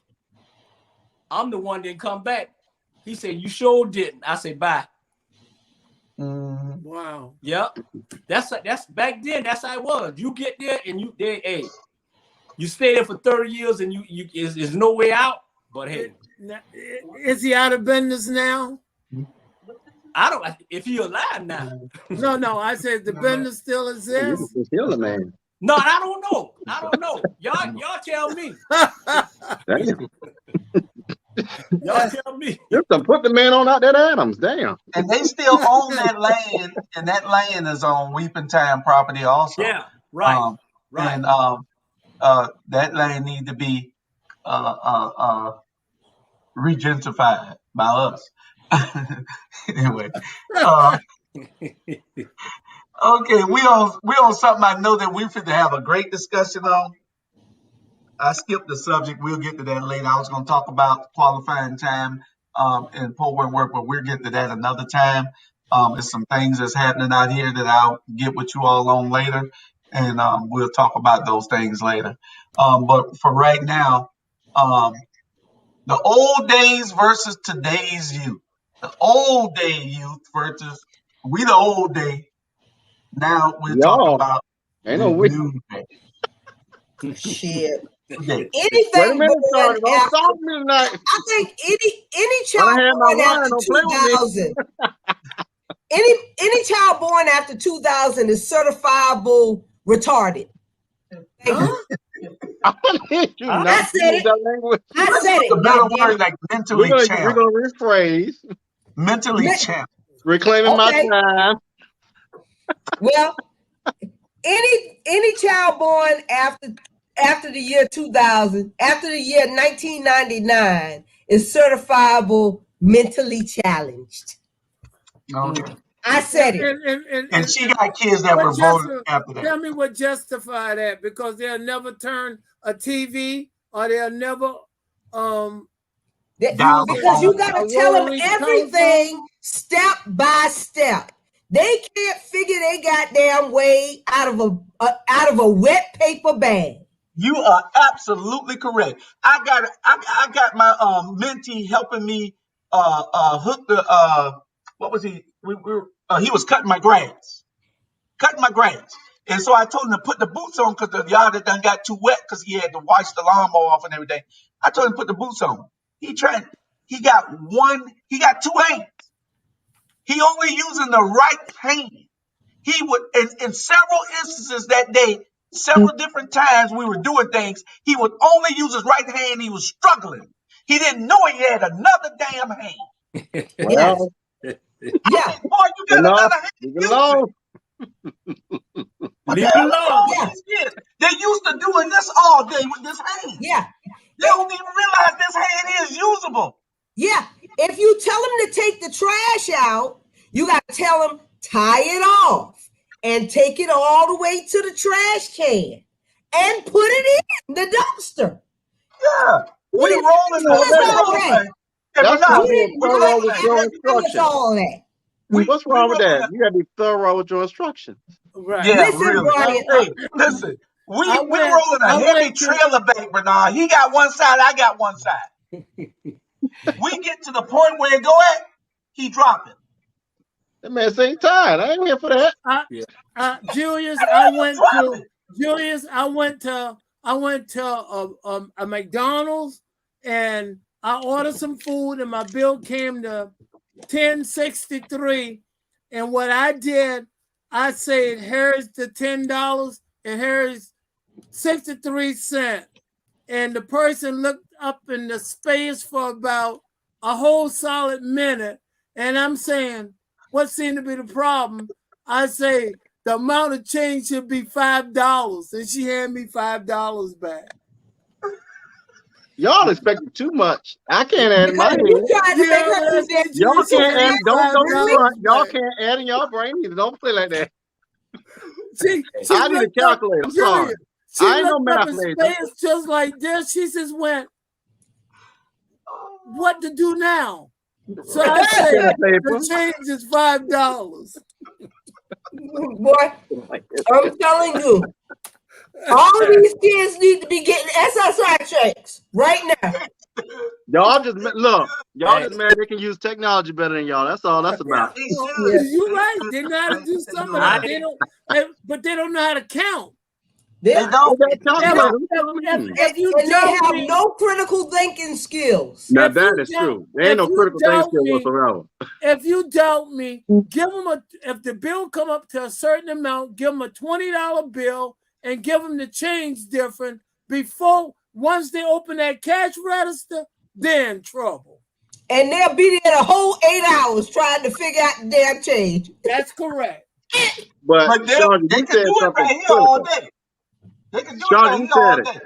I'm the one that didn't come back. He said, you sure didn't. I said, bye. Wow. Yep. That's back then. That's how it was. You get there and you stay there for 30 years and you there's no way out. But hey, is he out of business now? I don't. If he alive now. No. I said the business still exists. He's still a man. No, I don't know. Y'all tell me. Y'all tell me. Just to put the man on out there, Adams. Damn. And they still own that land, and that land is on Weeping Time property also. Yeah, right. Right. And that land need to be regentified by us. Anyway. Okay, we on something I know that we fit to have a great discussion on. I skipped the subject. We'll get to that later. I was going to talk about qualifying time and poll work, but we'll get to that another time. There's some things that's happening out here that I'll get with you all on later, and we'll talk about those things later. But for right now, the old days versus today's youth. The old day youth versus we the old day. Now we're talking about the new day. Shit. Okay. Anything Don't after, stop me tonight. I think any child born after 2000, any child born after 2000 is certifiable retarded. I said it. A better word like mentally challenged. We're gonna rephrase. Mentally challenged. Reclaiming my time. Well, any child born after the year 2000, after the year 1999 is certifiable mentally challenged. Okay. I said it. And she got kids that were born after that. Tell me what justify that, because they'll never turn a TV or they'll never because you got to tell them everything step by step. They can't figure they goddamn way out of a wet paper bag. You are absolutely correct. I got my mentee helping me hook the what was he? He was cutting my grass. And so I told him to put the boots on because the yard had done got too wet because he had to wash the lawnmower off and everything. I told him to put the boots on. He got two hands. He only using the right hand. He would, in several instances that day, several different times we were doing things, he would only use his right hand. He was struggling. He didn't know he had another damn hand. Well, yeah. Boy, you got another hand. Leave it alone. Leave it alone. Yeah. They're used to doing this all day with this hand. Yeah. They don't even realize this hand is usable. Yeah. If you tell them to take the trash out, you got to tell them tie it off and take it all the way to the trash can and put it in the dumpster. Yeah. We rolling on that. That's why you're thorough with your instructions. All that. What's wrong with that? You got to be thorough with your instructions. Right. Yeah, Listen, really. Brian, Hey, listen. We're rolling a heavy trailer back, Bernard. He got one side, I got one side. We get to the point where it go at, he drop it. That man say he tired. I ain't here for that. Julius, I went to a McDonald's and I ordered some food and my bill came to $10.63. And what I did, I said, here's the $10 and here's 63 cents. And the person looked up in the space for about a whole solid minute. And I'm saying, what seemed to be the problem? I say, the amount of change should be $5. And she handed me $5 back. Y'all expecting too much. I can't add in my Because head. you tried to make her do that. Y'all can't add. Don't Really? front. Y'all can't add in y'all brain either. Don't play like that. She I need a looked up, calculator. I'm Julia, sorry. She I ain't no looked up math in lady. space just like this. She just went, what to do now? So I said, Pen and paper. the change is $5. Boy, I'm telling you, all these kids need to be getting SSI checks right now. Y'all just look. Y'all Hey. just mad they can use technology better than y'all. That's all that's about. Yeah. You're right. They know how to do some of that. They don't, but they don't know how to count. They They don't. They got calculators. If you and they doubt have me, no critical thinking skills. Now if that you is doubt- true. There ain't if no you critical doubt thinking me- whatsoever. if you doubt me, give them if the bill come up to a certain amount, give them a $20 bill and give them the change difference before, once they open that cash register, they're in trouble. And they'll be there the whole 8 hours trying to figure out the damn change. That's correct. But Sean, they you can said do it something right here all critical. day. They can do Sean, it right you here all said day.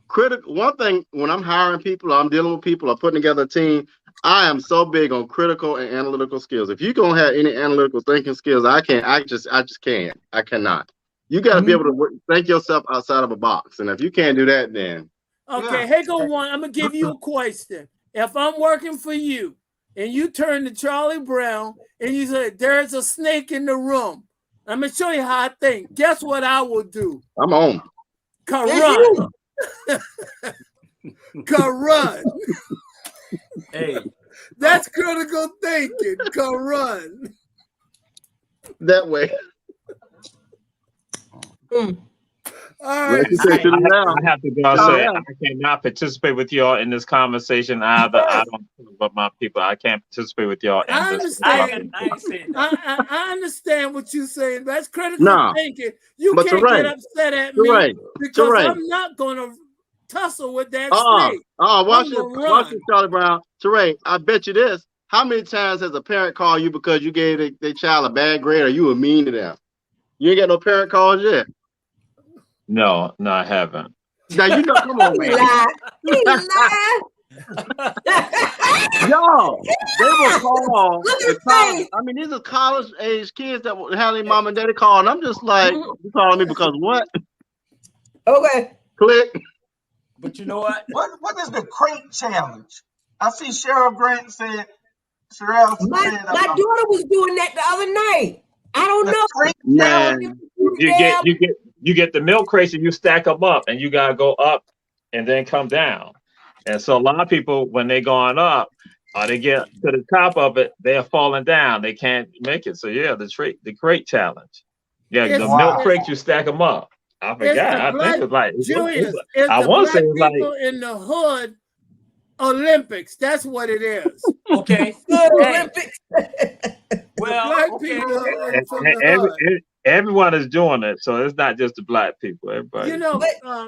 Critical. One thing when I'm hiring people, or I'm dealing with people, or putting together a team, I am so big on critical and analytical skills. If you don't have any analytical thinking skills, I just can't. I cannot. You got to be able to think yourself outside of a box, and if you can't do that, then Okay, here go one. I'm gonna give you a question. If I'm working for you and you turn to Charlie Brown and you say there's a snake in the room, I'm gonna show you how I think. Guess what I will do? I'm on. Run. Run. Hey, That's critical thinking. Run. That way. All right. I have to go and say I cannot participate with y'all in this conversation either. I don't know about my people. I can't participate with y'all in this. I ain't saying that. I understand what you're saying. That's critical thinking. You but can't get upset at me because I'm not going to tussle with that snake. Watch it, Charlie Brown. Teray, I bet you this. How many times has a parent called you because you gave their child a bad grade or you were mean to them? You ain't got no parent calls yet. No, I haven't. Now you know, come on, man. He lied. Y'all, they will call. Look at his face. I mean, these are college age kids that will have their mom and daddy call, and I'm just like, you calling me because what? Okay. Click. But you know what? What is the crate challenge? I see Sheriff Grant said. My daughter was doing that the other night. I don't know. Man, you get the milk crates and you stack them up, and you gotta go up and then come down. And so a lot of people, when they going up, they get to the top of it, they are falling down. They can't make it. So yeah, the crate challenge. Yeah, the milk crates, you stack them up. I forgot. I think it's like Julius, I want to say it's like in the hood Olympics. That's what it is. Okay. Olympics. Well, everyone is doing it, so it's not just the black people. Everybody. You know, what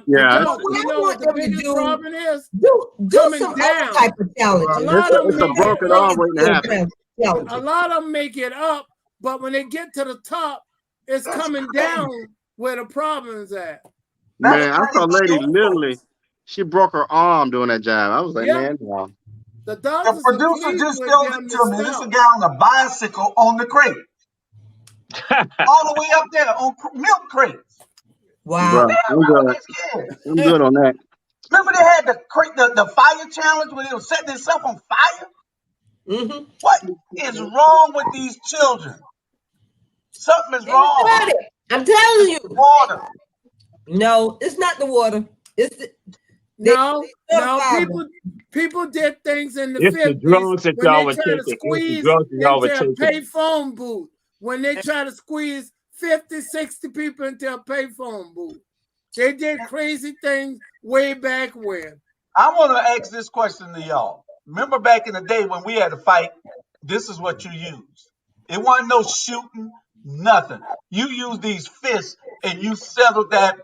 the biggest problem is? Do some other type of challenges. It's a broken arm waiting to happen. A lot of them make it up, but when they get to the top, it's coming down where the problem is at. Man, I saw a lady literally, she broke her arm doing that job. I was like, man, no. The producer just showed it to me. This is a guy on a bicycle on the crate. All the way up there on milk crates. Wow. I'm good on that. Remember they had the fire challenge where they were setting themselves on fire? Mm-hmm. What is wrong with these children? Something is wrong. I'm telling you. Water. No, it's not the water. It's people did things in the 50s the drugs that y'all were taking. Squeeze into a payphone booth. When they try to squeeze 50, 60 people into a payphone booth. They did crazy things way back when. I want to ask this question to y'all. Remember back in the day when we had to fight, this is what you used. It wasn't no shooting, nothing. You used these fists and you settled that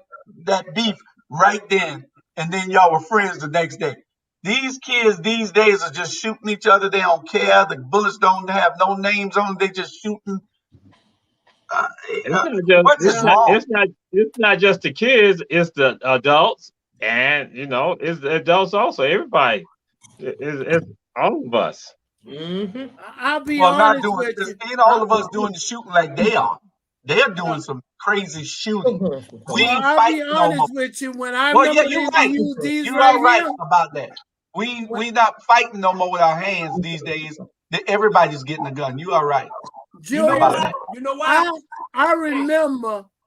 beef right then, and then y'all were friends the next day. These kids these days are just shooting each other. They don't care. The bullets don't have no names on them. They just shooting. It's not just the kids, it's the adults. And you know, it's adults also. Everybody is all of us. I'll be Well, not honest doing. with you. Ain't all of us doing the shooting like they are. They're doing some crazy shooting. We Well, ain't I'll be fighting no more. honest with you. When I Well, yeah, remember they you're used to right. use these You right are right here. about that. We not fighting no more with our hands these days. Everybody's getting a gun. You are right You know about Julius, why? that. You know why?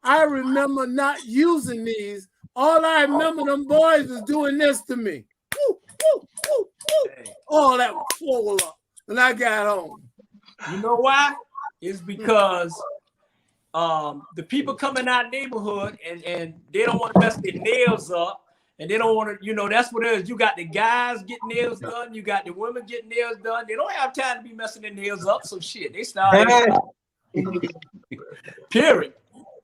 I remember not using these. All I remember them boys was doing this to me. Woo, woo, woo, woo. All that was swole up when I got home. You know why? It's because the people come in our neighborhood and they don't want to mess their nails up. And they don't want to, you know, that's what it is. You got the guys getting nails done. You got the women getting nails done. They don't have time to be messing their nails up. So shit, they start. Period.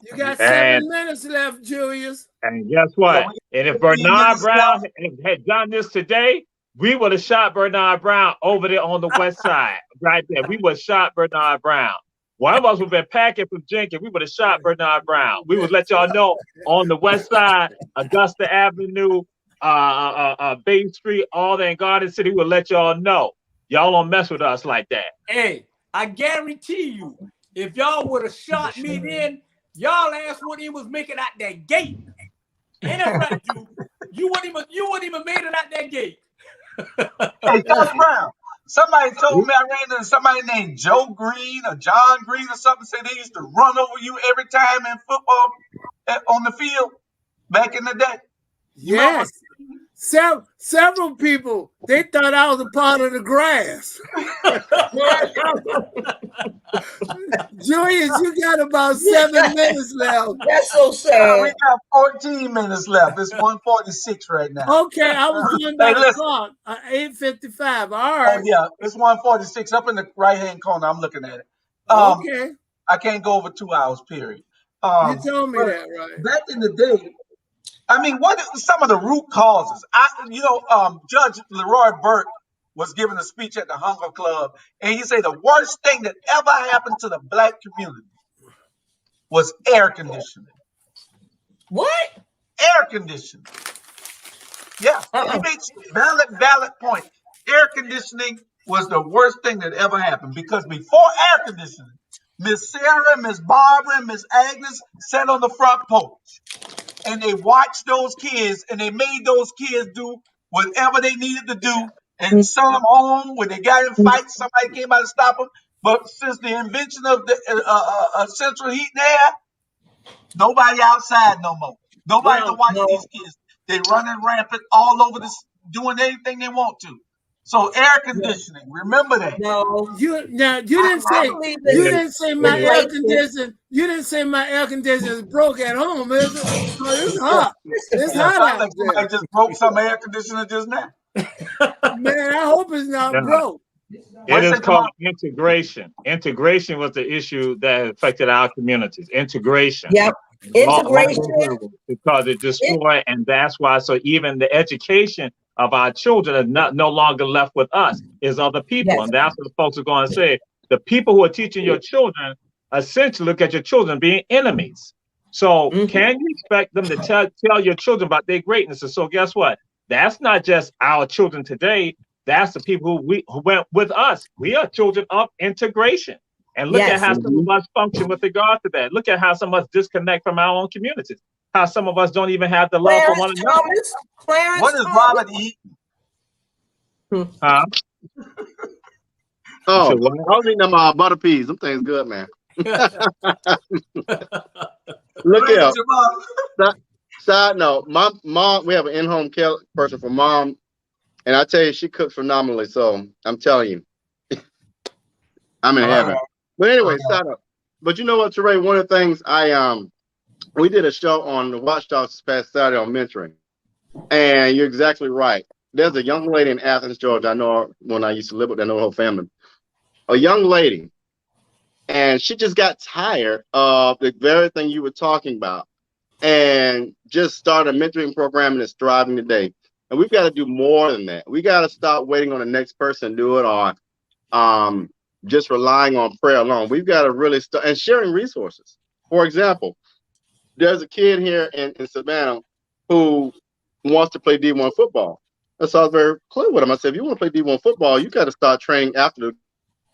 You got And 7 minutes left, Julius. and guess Yeah, what? we And if got 15 Bernard minutes Brown left. had done this today, we would have shot Bernard Brown over there on the west side, right there. We would have shot Bernard Brown. One of us would have been packing from Jenkins. We would have shot Bernard Brown. We would let y'all know on the west side, Augusta Avenue, Bay Street, all that in Garden City. We would let y'all know. Y'all don't mess with us like that. Hey, I guarantee you, if y'all would have shot me then, y'all ass wouldn't even was making out that gate. Ain't that right, you wouldn't even made it out that gate. Hey, Coach Brown. Somebody told me I ran into somebody named Joe Green or John Green or something. Said they used to run over you every time in football on the field back in the day. You Yes. Several people, they thought I was a part of the grass. Julius, you got about 7 minutes left. That's so sad. We got 14 minutes left. It's 1:46 right now. Okay, I was going by the clock. 8:55. All right. Oh yeah, it's 1:46 up in the right-hand corner. I'm looking at it. Okay. I can't go over 2 hours. Period. You told me that, right? Back in the day, I mean, what are some of the root causes? Judge Leroy Burke was giving a speech at the Hunger Club, and he said the worst thing that ever happened to the black community was air conditioning. What? Air conditioning. Yeah, he made valid point. Air conditioning was the worst thing that ever happened because before air conditioning, Miss Sarah, Miss Barbara, and Miss Agnes sat on the front porch and they watched those kids and they made those kids do whatever they needed to do and sent them home. When they got in fights, somebody came out to stop them. But since the invention of the central heat and air, nobody outside no more. Nobody to watch these kids. They running rampant all over this, doing anything they want to. So air conditioning, remember that. No. You didn't say my air conditioning. You didn't say my air conditioning is broke at home, is it? Oh, it's hot. It's hot out like there. somebody just broke some air conditioner just now. Man, I hope it's not broke. It is called integration. Integration was the issue that affected our communities. Integration. Yep. Integration. Because it destroyed, and that's why. So even the education of our children is no longer left with us, is other people. Yes. And that's what the folks are going to say. The people who are teaching your children essentially look at your children being enemies. So can you expect them to tell your children about their greatness? And so guess what? That's not just our children today. That's the people who went with us. We are children of integration. And look at how some of us function with regard to that. Look at how some of us disconnect from our own communities. How some of us don't even have the love for one another. What is Robert eating? Huh? Oh, I was eating them butter peas. Them things good, man. Look here. Side note, my mom, we have an in-home care person for mom, and I tell you, she cooks phenomenally. So I'm telling you, I'm in heaven. But anyway, side note. But you know what, Teray? One of the things we did a show on the Watchdogs this past Saturday on mentoring, and you're exactly right. There's a young lady in Athens, Georgia. I know her when I used to live with her, I know her whole family. A young lady, and she just got tired of the very thing you were talking about, and just started a mentoring program and it's thriving today. And we've got to do more than that. We got to stop waiting on the next person to do it, or just relying on prayer alone. We've got to really start and sharing resources. For example, there's a kid here in Savannah who wants to play D1 football. And so I was very clear with him. I said, if you want to play D1 football, you got to start training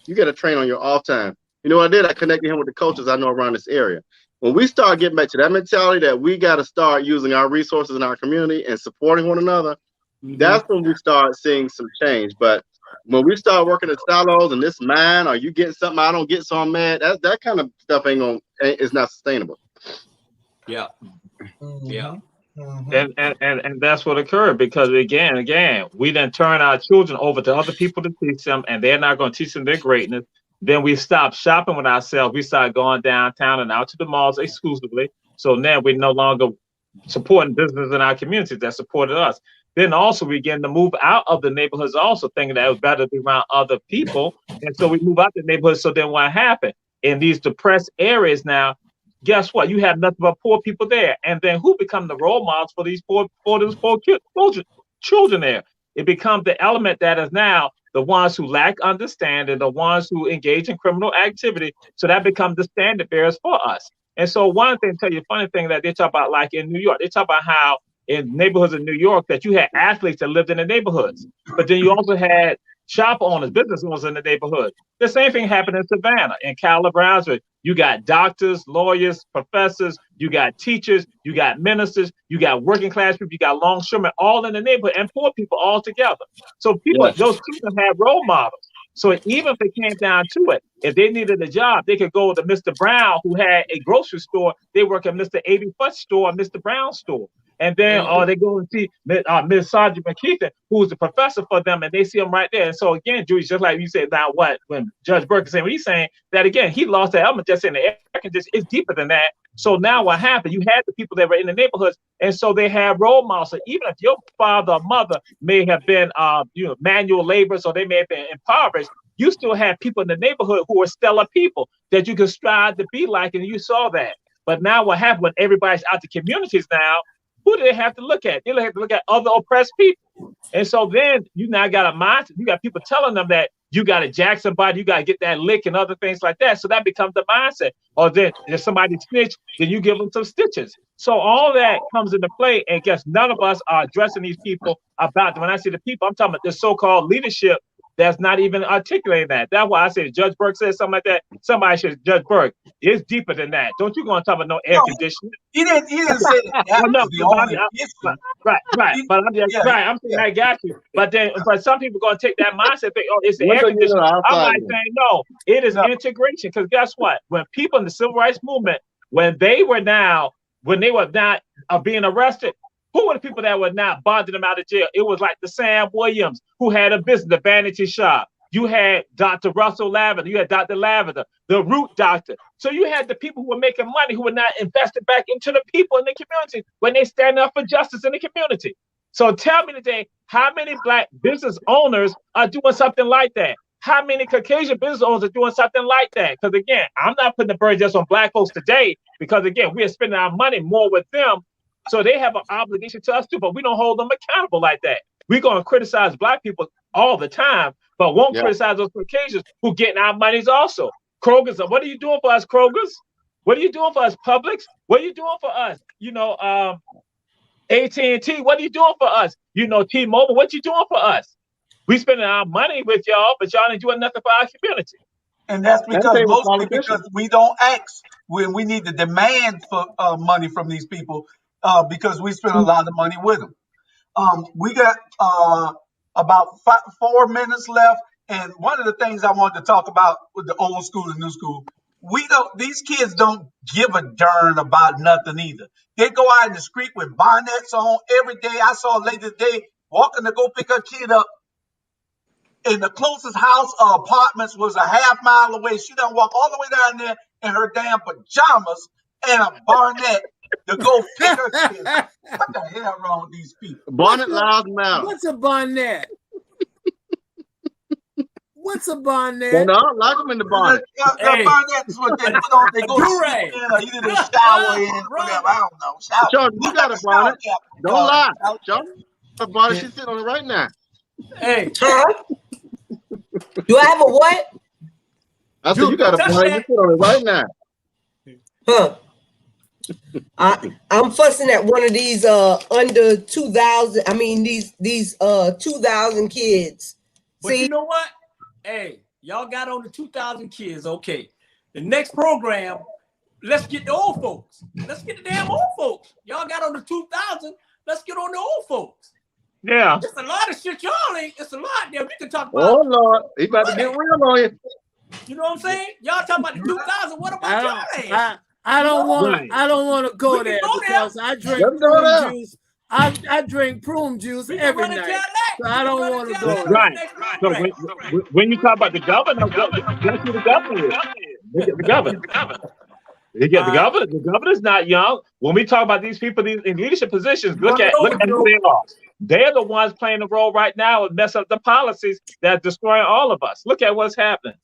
you got to train on your off time. You know what I did? I connected him with the coaches I know around this area. When we start getting back to that mentality that we got to start using our resources in our community and supporting one another, that's when we start seeing some change. But when we start working in silos and this mine, or you getting something I don't get, so I'm mad, that kind of stuff is not sustainable. Yeah. Yeah. And that's what occurred, because again, we then turn our children over to other people to teach them, and they're not going to teach them their greatness. Then we stop shopping with ourselves. We start going downtown and out to the malls exclusively. So now we're no longer supporting businesses in our communities that supported us. Then also we begin to move out of the neighborhoods, also thinking that it was better to be around other people. And so we move out the neighborhoods. So then what happened? In these depressed areas now, guess what? You have nothing but poor people there. And then who become the role models for these poor children there? It becomes the element that is now the ones who lack understanding, the ones who engage in criminal activity. So that becomes the standard bearers for us. And so one thing, tell you a funny thing that they talk about, like in New York, they talk about how in neighborhoods in New York that you had athletes that lived in the neighborhoods, but then you also had shop owners, business owners in the neighborhood. The same thing happened in Savannah, in Cala Brownsville. You got doctors, lawyers, professors, you got teachers, you got ministers, you got working class people, you got longshoremen, all in the neighborhood, and poor people all together. So people, those children have role models. So even if it came down to it, if they needed a job, they could go to Mr. Brown, who had a grocery store. They work at Mr. A.B. Fuchs store, Mr. Brown's store. And then they go and see Ms. Sergeant McKeithen, who's the professor for them, and they see him right there. And so again, Julie, just like you said, now what, when Judge Burke is saying what he's saying, that again, he lost that element just in the air conditioning. It's deeper than that. So now what happened? You had the people that were in the neighborhoods, and so they have role models. So even if your father or mother may have been manual laborers, or they may have been impoverished, you still have people in the neighborhood who are stellar people that you can strive to be like, and you saw that. But now what happened when everybody's out to communities now, who do they have to look at? They have to look at other oppressed people. And so then you now got a mindset. You got people telling them that you got to jack somebody, you got to get that lick and other things like that. So that becomes the mindset. Or then if somebody snitch, then you give them some stitches. So all that comes into play. And guess none of us are addressing these people about them. When I say the people, I'm talking about the so-called leadership that's not even articulating that. That's why I say Judge Burke said something like that. Somebody should, Judge Burke, it's deeper than that. Don't you go on talk about no air conditioning. He didn't say that. Right. But I'm just I'm saying I got you. But some people are gonna take that mindset, think, oh, it's the air conditioning. I'm like saying no, it is integration. Because guess what? When people in the civil rights movement, when they were not being arrested, who were the people that were not bonding them out of jail? It was like the Sam Williams, who had a business, the vanity shop. You had Dr. Russell Lavender. You had Dr. Lavender, the root doctor. So you had the people who were making money, who were not invested back into the people in the community when they stand up for justice in the community. So tell me today, how many Black business owners are doing something like that? How many Caucasian business owners are doing something like that? Because again, I'm not putting the burden just on Black folks today, because again, we are spending our money more with them. So they have an obligation to us too, but we don't hold them accountable like that. We're going to criticize Black people all the time, but won't criticize those Caucasians who getting our monies also. Kroger's, what are you doing for us, Kroger's? What are you doing for us, Publix? What are you doing for us? AT&T, what are you doing for us? T-Mobile, what you doing for us? We spending our money with y'all, but y'all ain't doing nothing for our community. And that's mostly because we don't ask when we need to demand for money from these people, because we spend a lot of money with them. We got about 4 minutes left, and one of the things I wanted to talk about with the old school and new school, these kids don't give a darn about nothing either. They go out in the street with bonnets on every day. I saw a lady today walking to go pick her kid up, and the closest house or apartments was a half mile away. She done walk all the way down there in her damn pajamas and a bonnet to go pick her kid. What the hell wrong with these people? Bonnet loud mouth. What's a bonnet? What's a bonnet? Well, no, I don't like them in the bonnet. The bonnet is what they put on. They go sleep in or either they shower in, whatever. I don't know. Shower. Sean, you got a bonnet. Don't lie. Sean, a bonnet. She's sitting on it right now. Hey. Do I have a what? I said you got a bonnet. You sit on it right now. Huh. I'm fussing at one of these under 2,000. I mean these 2,000 kids. But you know what? Hey, y'all got on the 2,000 kids. Okay, the next program, let's get the old folks. Let's get the damn old folks. Y'all got on the 2,000. Let's get on the old folks. Yeah, it's a lot of shit. Y'all ain't. It's a lot there. We can talk about. Oh Lord, he about to get real on you. You know what I'm saying? Y'all talking about the 2,000. What about y'all? I don't want to go there because I drink prune juice. I drink prune juice every night. So I don't want to go there. Right. So when you talk about the governor, guess who the governor is? They get the governor. They get the governor. The governor's not young. When we talk about these people in leadership positions, look at who they are. They're the ones playing the role right now and mess up the policies that's destroying all of us. Look at what's happening.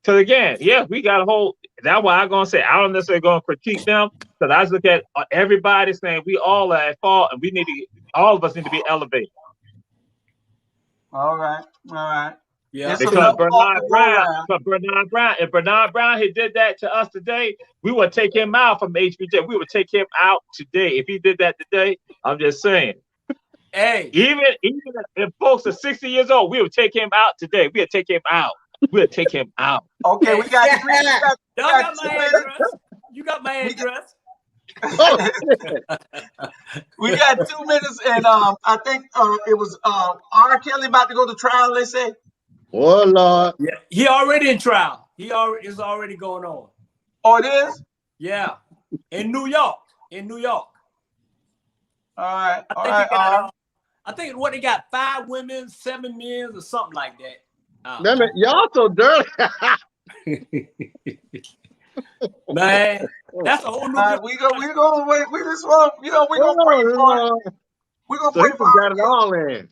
Because again, yeah, we got a whole. That's why I'm gonna say I don't necessarily gonna critique them. Because I look at everybody saying we all are at fault, and all of us need to be elevated. All right. Yeah. Because Bernard Brown, if Bernard Brown had did that to us today, we would take him out from HBJ. We would take him out today. If he did that today, I'm just saying. Hey, even if folks are 60 years old, we would take him out today. We'd take him out. We'll take him out. Okay, we got y'all got my address. You got my address. We got 2 minutes, and I think it was R. Kelly about to go to trial. They say. Oh Lord. Yeah, he already in trial. It's already going on. Oh, it is. Yeah, in New York. All right. I think what they got 5 women, 7 men, or something like that. Y'all so dirty. Man, that's a whole new. We gonna wait. We just want, we're gonna pray for it. We're gonna pray for got it all in.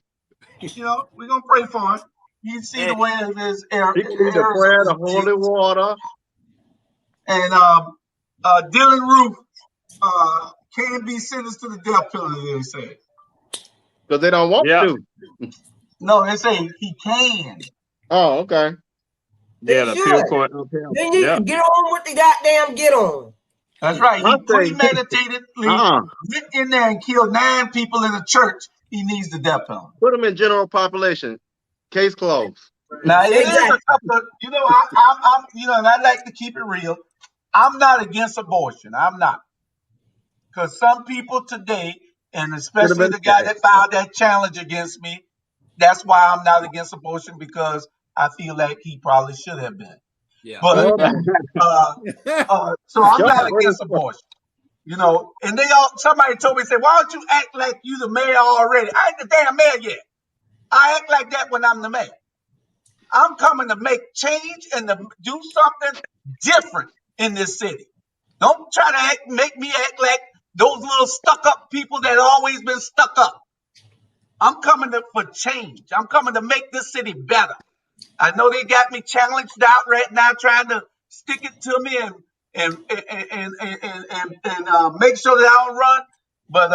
We're gonna pray for it. You see the way of his air. He need the prayer, the holy water. And Dylan Roof can be sentenced to the death penalty, they say. Because they don't want to. No, they say he can. Oh, okay. Yeah, the appeal court. Then you can get on with the goddamn get on. That's right. He premeditatedly went in there and killed 9 people in a church. He needs the death penalty. Put him in general population. Case closed. Now it is a couple of, I'm and I like to keep it real. I'm not against abortion. I'm not. Because some people today, and especially the guy that filed that challenge against me, that's why I'm not against abortion, because I feel like he probably should have been. Yeah. But so I'm not against abortion. And somebody told me, why don't you act like you the mayor already? I ain't the damn mayor yet. I act like that when I'm the mayor. I'm coming to make change and to do something different in this city. Don't try to make me act like those little stuck-up people that always been stuck up. I'm coming for change. I'm coming to make this city better. I know they got me challenged out right now, trying to stick it to me and make sure that I don't run. But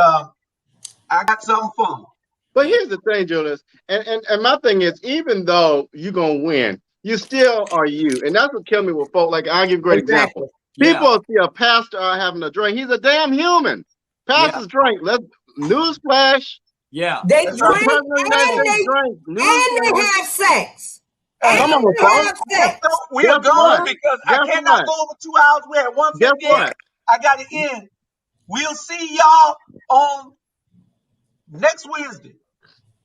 I got something for them. But here's the thing, Julius, and my thing is, even though you're gonna win, you still are you, and that's what killed me with folks. Like I'll give a great example. People see a pastor having a drink. He's a damn human. Pastors drink. Let's newsflash. Yeah, they drink and they have sex. Come on, we are going because I cannot go over 2 hours. We're at 1:58. I got to end. We'll see y'all on next Wednesday,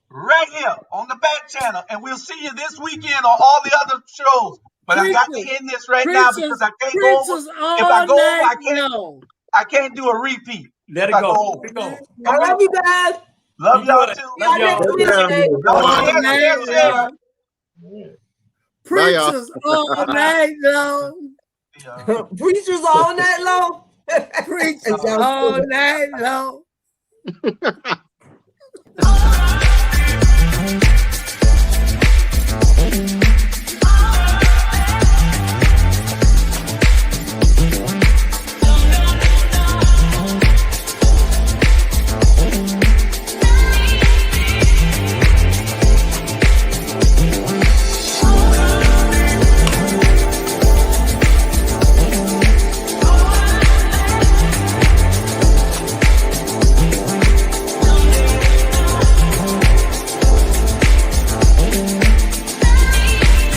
right here on the back channel, and we'll see you this weekend on all the other shows. But I got to end this right now because I can't go over. If I go over, I can't do a repeat. Let it go. I love you guys. Love y'all too. Preachers all night long. Preachers all night long. Preachers all night long.